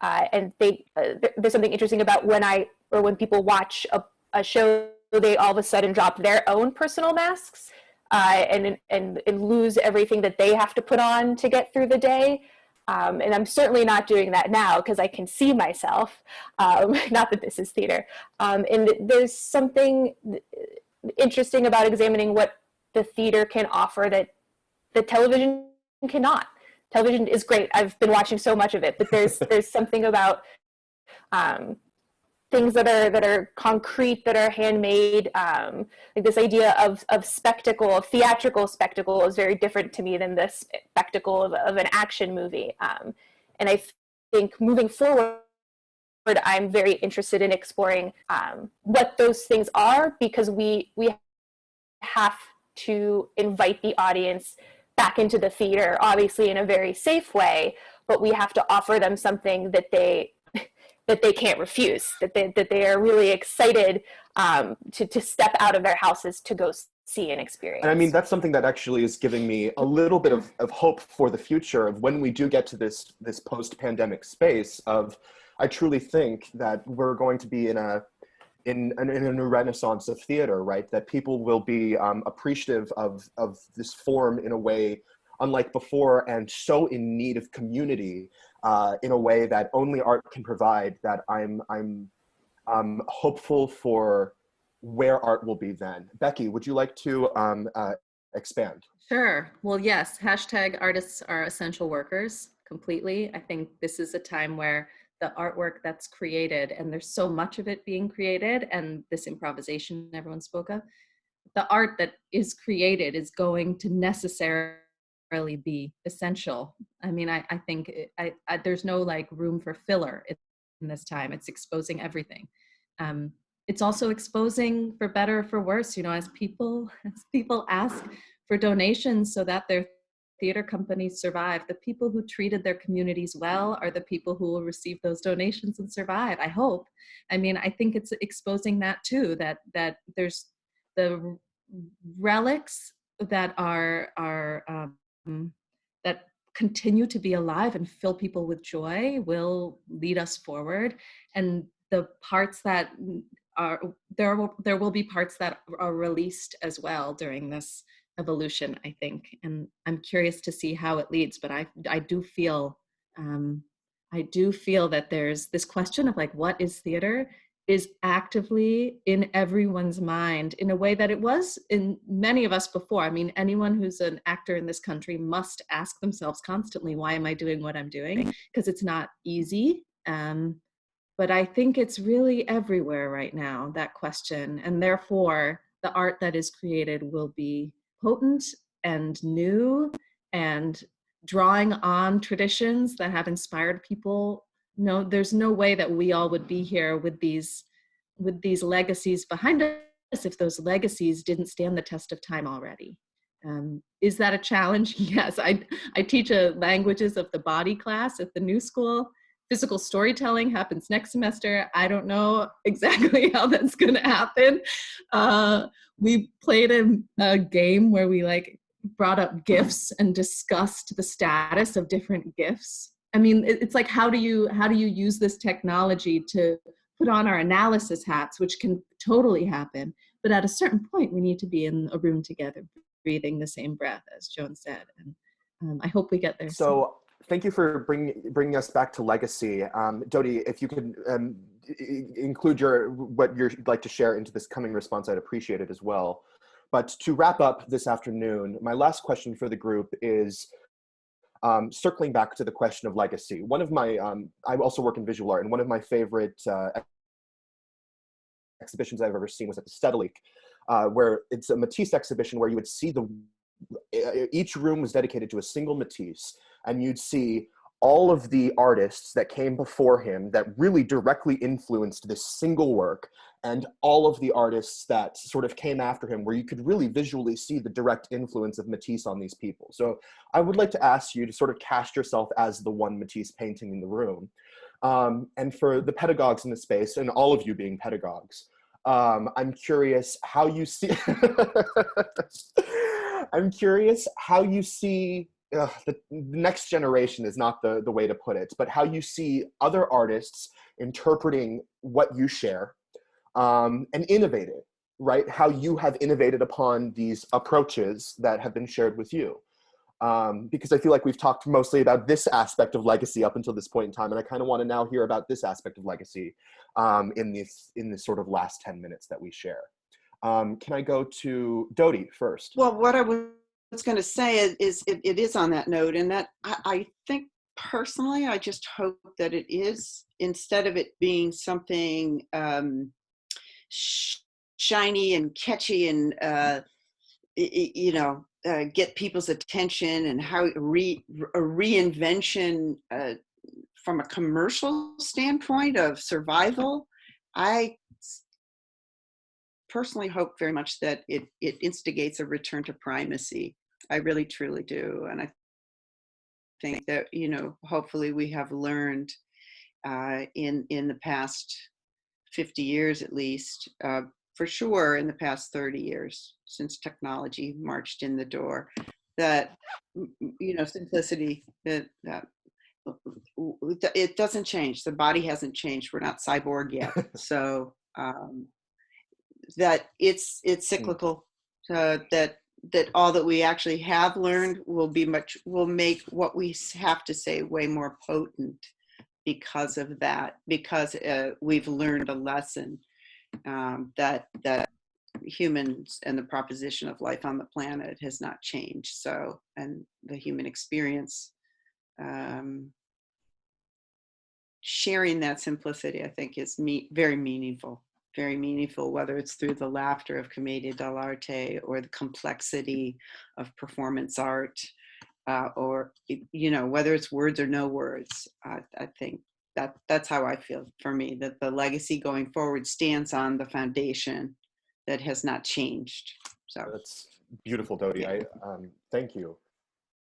C: And there's something interesting about when people watch a show, they all of a sudden drop their own personal masks and lose everything that they have to put on to get through the day. And I'm certainly not doing that now because I can see myself, not that this is theater. And there's something interesting about examining what the theater can offer that the television cannot. Television is great. I've been watching so much of it, but there's something about things that are concrete, that are handmade. Like this idea of spectacle, of theatrical spectacle, is very different to me than the spectacle of an action movie. And I think moving forward, I'm very interested in exploring what those things are, because we have to invite the audience back into the theater, obviously in a very safe way, but we have to offer them something that they can't refuse, that they are really excited to step out of their houses to go see and experience.
A: And I mean, that's something that actually is giving me a little bit of hope for the future of when we do get to this post-pandemic space of, I truly think that we're going to be in a new renaissance of theater, right? That people will be appreciative of this form in a way unlike before, and so in need of community in a way that only art can provide, that I'm hopeful for where art will be then. Becky, would you like to expand?
B: Sure. Well, yes, hashtag artists are essential workers, completely. I think this is a time where the artwork that's created, and there's so much of it being created, and this improvisation everyone spoke of, the art that is created is going to necessarily be essential. I mean, I think there's no like room for filler in this time. It's exposing everything. It's also exposing, for better or for worse, you know, as people ask for donations so that their theater companies survive, the people who treated their communities well are the people who will receive those donations and survive, I hope. I mean, I think it's exposing that too, that there's the relics that that continue to be alive and fill people with joy will lead us forward. And the parts that are, there will be parts that are released as well during this evolution, I think. And I'm curious to see how it leads, but I do feel that there's this question of like, what is theater, is actively in everyone's mind in a way that it was in many of us before. I mean, anyone who's an actor in this country must ask themselves constantly, why am I doing what I'm doing? Because it's not easy. But I think it's really everywhere right now, that question. And therefore, the art that is created will be potent and new and drawing on traditions that have inspired people. No, there's no way that we all would be here with these legacies behind us if those legacies didn't stand the test of time already. Is that a challenge? Yes, I teach a languages of the body class at the New School. Physical storytelling happens next semester. I don't know exactly how that's going to happen. We played a game where we like brought up gifts and discussed the status of different gifts. I mean, it's like, how do you use this technology to put on our analysis hats, which can totally happen. But at a certain point, we need to be in a room together, breathing the same breath, as Joan said. And I hope we get there.
A: So thank you for bringing us back to legacy. Dody, if you could include what you'd like to share into this coming response, I'd appreciate it as well. But to wrap up this afternoon, my last question for the group is circling back to the question of legacy. One of my, I also work in visual art, and one of my favorite exhibitions I've ever seen was at the Stedelijk, where it's a Matisse exhibition where you would see each room was dedicated to a single Matisse, and you'd see all of the artists that came before him that really directly influenced this single work, and all of the artists that sort of came after him, where you could really visually see the direct influence of Matisse on these people. So I would like to ask you to sort of cast yourself as the one Matisse painting in the room. And for the pedagogues in the space, and all of you being pedagogues, I'm curious how you see, I'm curious how you see, the next generation is not the way to put it, but how you see other artists interpreting what you share, and innovating, right? How you have innovated upon these approaches that have been shared with you. Because I feel like we've talked mostly about this aspect of legacy up until this point in time, and I kind of want to now hear about this aspect of legacy in this sort of last 10 minutes that we share. Can I go to Dody first?
D: Well, what I was going to say is it is on that note, and that I think personally, I just hope that it is, instead of it being something shiny and catchy and get people's attention, and how a reinvention from a commercial standpoint of survival. I personally hope very much that it instigates a return to primacy. I really truly do. And I think that, hopefully we have learned in the past 50 years at least, for sure in the past 30 years since technology marched in the door, that simplicity, that it doesn't change. The body hasn't changed. We're not cyborg yet. So that it's cyclical. That all that we actually have learned will make what we have to say way more potent because of that. Because we've learned a lesson. That humans and the proposition of life on the planet has not changed. So, and the human experience, sharing that simplicity, I think, is very meaningful, whether it's through the laughter of Commedia dell'Arte or the complexity of performance art, or, you know, whether it's words or no words. I think that's how I feel for me, that the legacy going forward stands on the foundation that has not changed. So
A: that's beautiful, Dody.
D: yeah.
A: Thank you.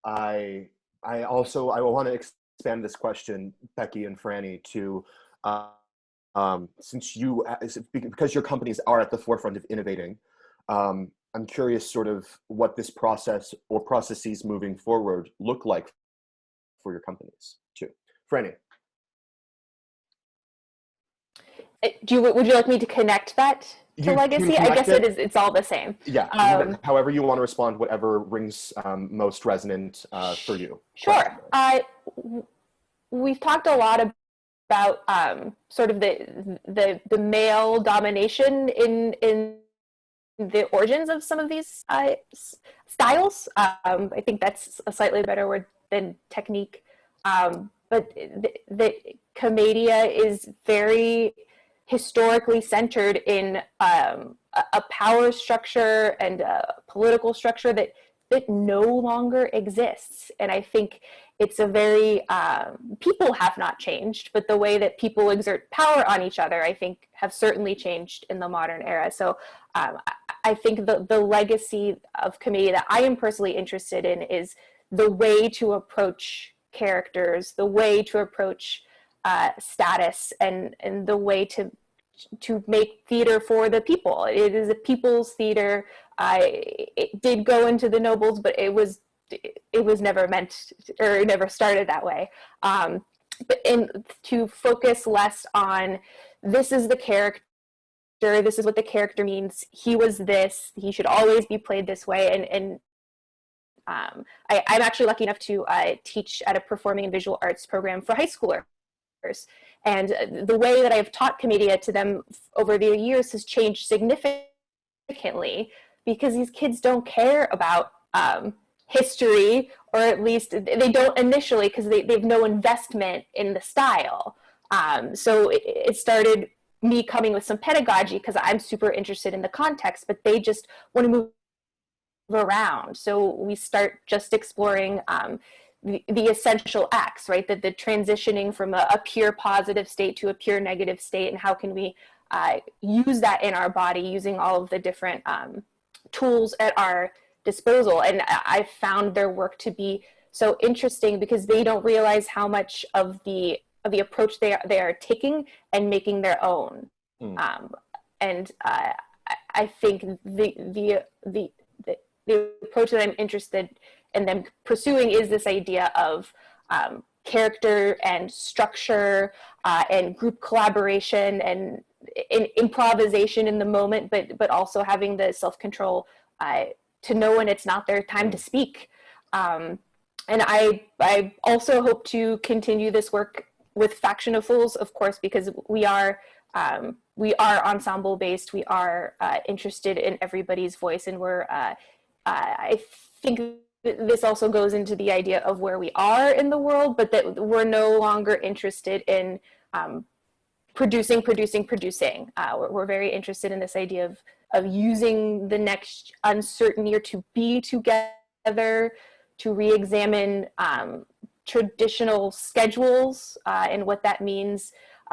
A: I want to expand this question, Becky and Franny, to since because your companies are at the forefront of innovating, I'm curious sort of what this process or processes moving forward look like for your companies too. Franny.
C: Would you like me to connect that to legacy? I guess it's all the same.
A: Yeah, however you want to respond, whatever rings most resonant for you.
C: Sure. We've talked a lot about sort of the male domination in the origins of some of these styles. I think that's a slightly better word than technique. But the commedia is very historically centered in a power structure and a political structure that no longer exists. And I think it's a very, people have not changed, but the way that people exert power on each other, I think, have certainly changed in the modern era. So I think the legacy of commedia that I am personally interested in is the way to approach characters, the way to approach status, and the way to make theater for the people. It is a people's theater. It did go into the nobles, but it was never meant or never started that way. But to focus less on this is the character, this is what the character means. He was this. He should always be played this way. And I'm actually lucky enough to teach at a performing and visual arts program for high schoolers. And the way that I've taught commedia to them over the years has changed significantly because these kids don't care about history, or at least they don't initially because they have no investment in the style. So it started me coming with some pedagogy because I'm super interested in the context, but they just want to move around. So we start just exploring the essential acts, right? The transitioning from a pure positive state to a pure negative state, and how can we use that in our body using all of the different tools at our disposal. And I found their work to be so interesting because they don't realize how much of the approach they are taking and making their own. And I think the approach that I'm interested in them pursuing is this idea of character and structure and group collaboration and improvisation in the moment, but also having the self-control to know when it's not their time to speak. And I also hope to continue this work with Faction of Fools, of course, because we are ensemble based. We are interested in everybody's voice, and I think this also goes into the idea of where we are in the world, but that we're no longer interested in producing. We're very interested in this idea of using the next uncertain year to be together, to re-examine traditional schedules and what that means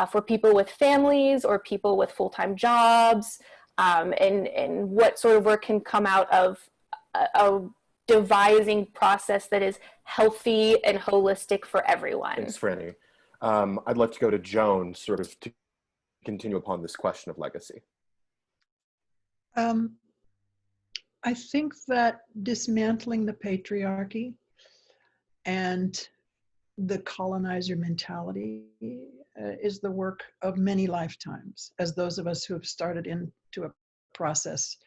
C: for people with families or people with full-time jobs, and what sort of work can come out of a devising process that is healthy and holistic for everyone.
A: Thanks, Franny. I'd like to go to Joan, sort of to continue upon this question of legacy.
E: I think that dismantling the patriarchy and the colonizer mentality is the work of many lifetimes, as those of us who have started into a process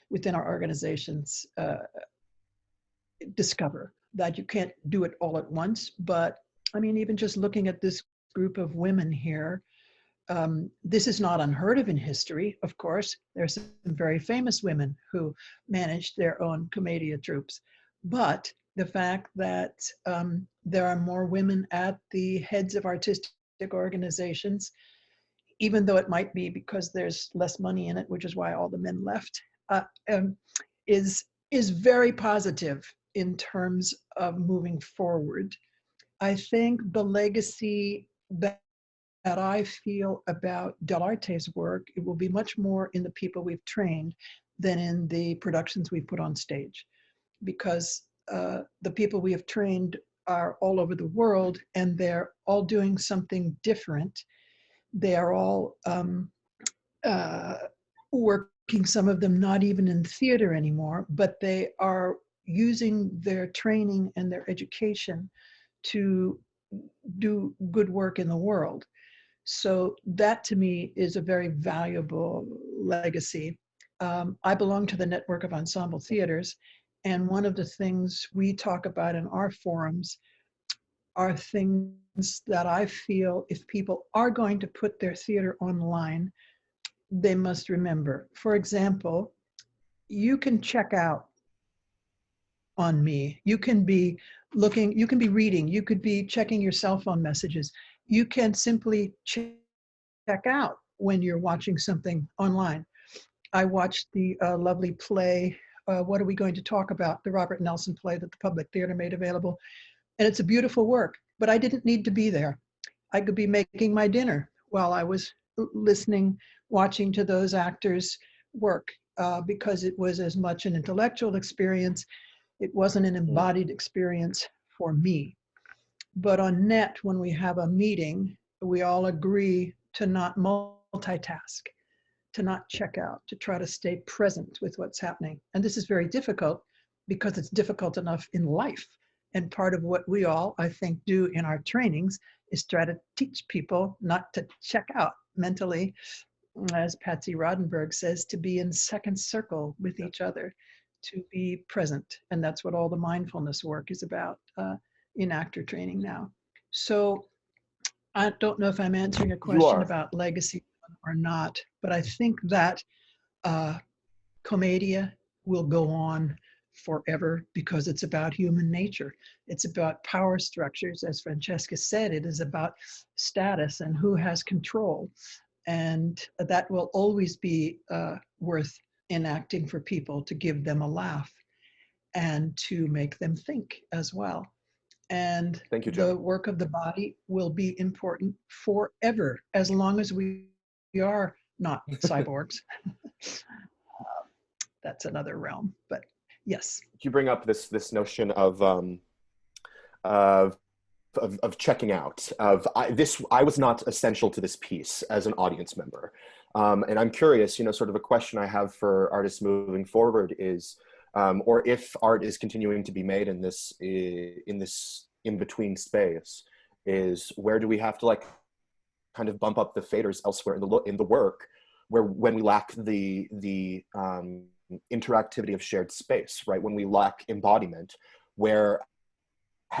E: within our organizations discover that you can't do it all at once. But I mean, even just looking at this group of women here, this is not unheard of in history, of course. There's some very famous women who managed their own commedia troupes. But the fact that there are more women at the heads of artistic organizations, even though it might be because there's less money in it, which is why all the men left, is very positive. in terms of moving forward. I think the legacy that I feel about Dell'Arte's work, it will be much more in the people we've trained than in the productions we've put on stage, because the people we have trained are all over the world, and they're all doing something different. They are all working, some of them not even in theater anymore, but they are using their training and their education to do good work in the world. So that to me is a very valuable legacy. I belong to the network of ensemble theaters, and one of the things we talk about in our forums are things that I feel if people are going to put their theater online, they must remember. For example, you can check out on me. You can be looking, you can be reading, you could be checking your cell phone messages. You can simply check out when you're watching something online. I watched the lovely play, What Are We Going to Talk About? The Robert Nelson play that the Public Theater made available. And it's a beautiful work, but I didn't need to be there. I could be making my dinner while I was listening, watching to those actors work, because it was as much an intellectual experience. It wasn't an embodied experience for me. But on net, when we have a meeting, we all agree to not multitask, to not check out, to try to stay present with what's happening. And this is very difficult because it's difficult enough in life. And part of what we all, I think, do in our trainings is try to teach people not to check out mentally, as Patsy Rodenberg says, to be in second circle with each other, to be present. And that's what all the mindfulness work is about in actor training now. So I don't know if I'm answering a question about legacy or not, but I think that Commedia will go on forever because it's about human nature. It's about power structures. As Francesca said, it is about status and who has control. And that will always be worth enacting for people, to give them a laugh and to make them think as well. And
A: Thank you,
E: the
A: Joan.
E: work of the body will be important forever, as long as we are not cyborgs. That's another realm, but yes.
A: You bring up this notion of checking out. I was not essential to this piece as an audience member, and I'm curious. Sort of a question I have for artists moving forward is, or if art is continuing to be made in this in between space, is where do we have to kind of bump up the faders elsewhere in the work, when we lack the interactivity of shared space, right? When we lack embodiment, where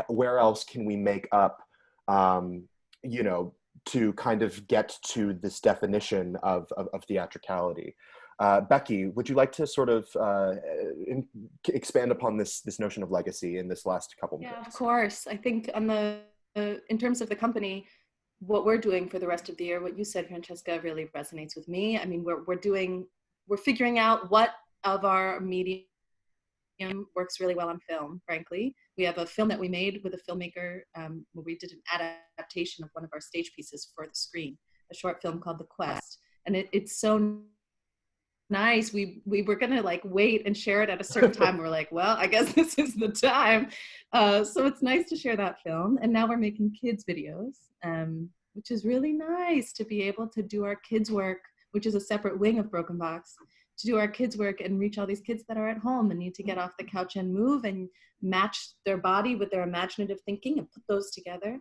A: else can we make up, to kind of get to this definition of theatricality? Becky, would you like to sort of expand upon this notion of legacy in this last couple minutes?
B: Yeah, of course. I think on in terms of the company, what we're doing for the rest of the year, what you said, Francesca, really resonates with me. I mean, we're figuring out what of our medium works really well on film, frankly. We have a film that we made with a filmmaker where we did an adaptation of one of our stage pieces for the screen, a short film called The Quest. And it's so nice. We were gonna wait and share it at a certain time. We're like, well, I guess this is the time. So it's nice to share that film. And now we're making kids videos, which is really nice to be able to do our kids work, which is a separate wing of Broken Box, to do our kids work and reach all these kids that are at home and need to get off the couch and move and match their body with their imaginative thinking and put those together.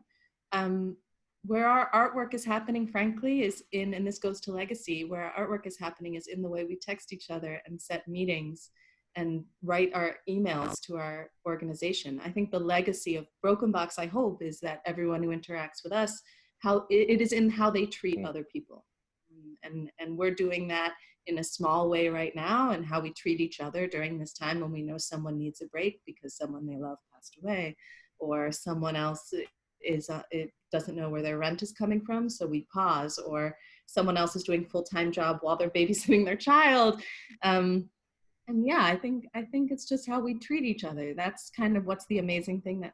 B: Where our artwork is happening, frankly, is and this goes to legacy, where our artwork is happening is in the way we text each other and set meetings and write our emails to our organization. I think the legacy of Broken Box, I hope, is that everyone who interacts with us, how it is in how they treat other people. And we're doing that in a small way right now, and how we treat each other during this time when we know someone needs a break because someone they love passed away, or someone else it doesn't know where their rent is coming from, so we pause, or someone else is doing a full-time job while they're babysitting their child. And yeah, I think it's just how we treat each other. That's kind of what the amazing thing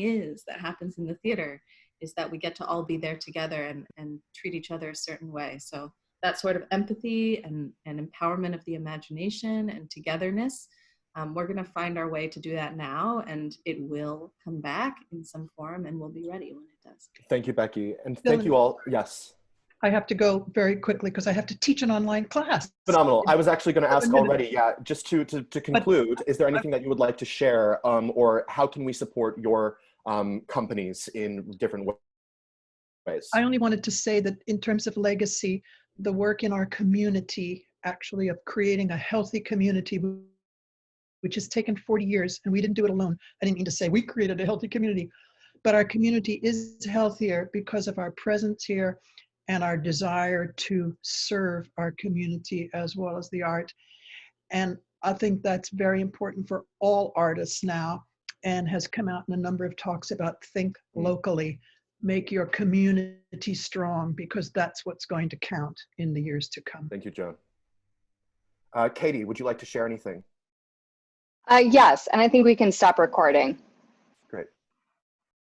B: is that happens in the theater, is that we get to all be there together and treat each other a certain way. So that sort of empathy and empowerment of the imagination and togetherness, we're going to find our way to do that now, and it will come back in some form, and we'll be ready when it does.
A: Thank you, Becky. And thank you all. Yes.
E: I have to go very quickly because I have to teach an online class.
A: Phenomenal. I was actually going to ask already, yeah, just to conclude, is there anything that you would like to share, or how can we support your companies in different ways?
E: I only wanted to say that in terms of legacy, the work in our community, actually, of creating a healthy community, which has taken 40 years, and we didn't do it alone. I didn't mean to say we created a healthy community, but our community is healthier because of our presence here and our desire to serve our community as well as the art. And I think that's very important for all artists now, and has come out in a number of talks about think locally, make your community strong, because that's what's going to count in the years to come.
A: Thank you, Joan. Katie, would you like to share anything?
F: Yes, and I think we can stop recording.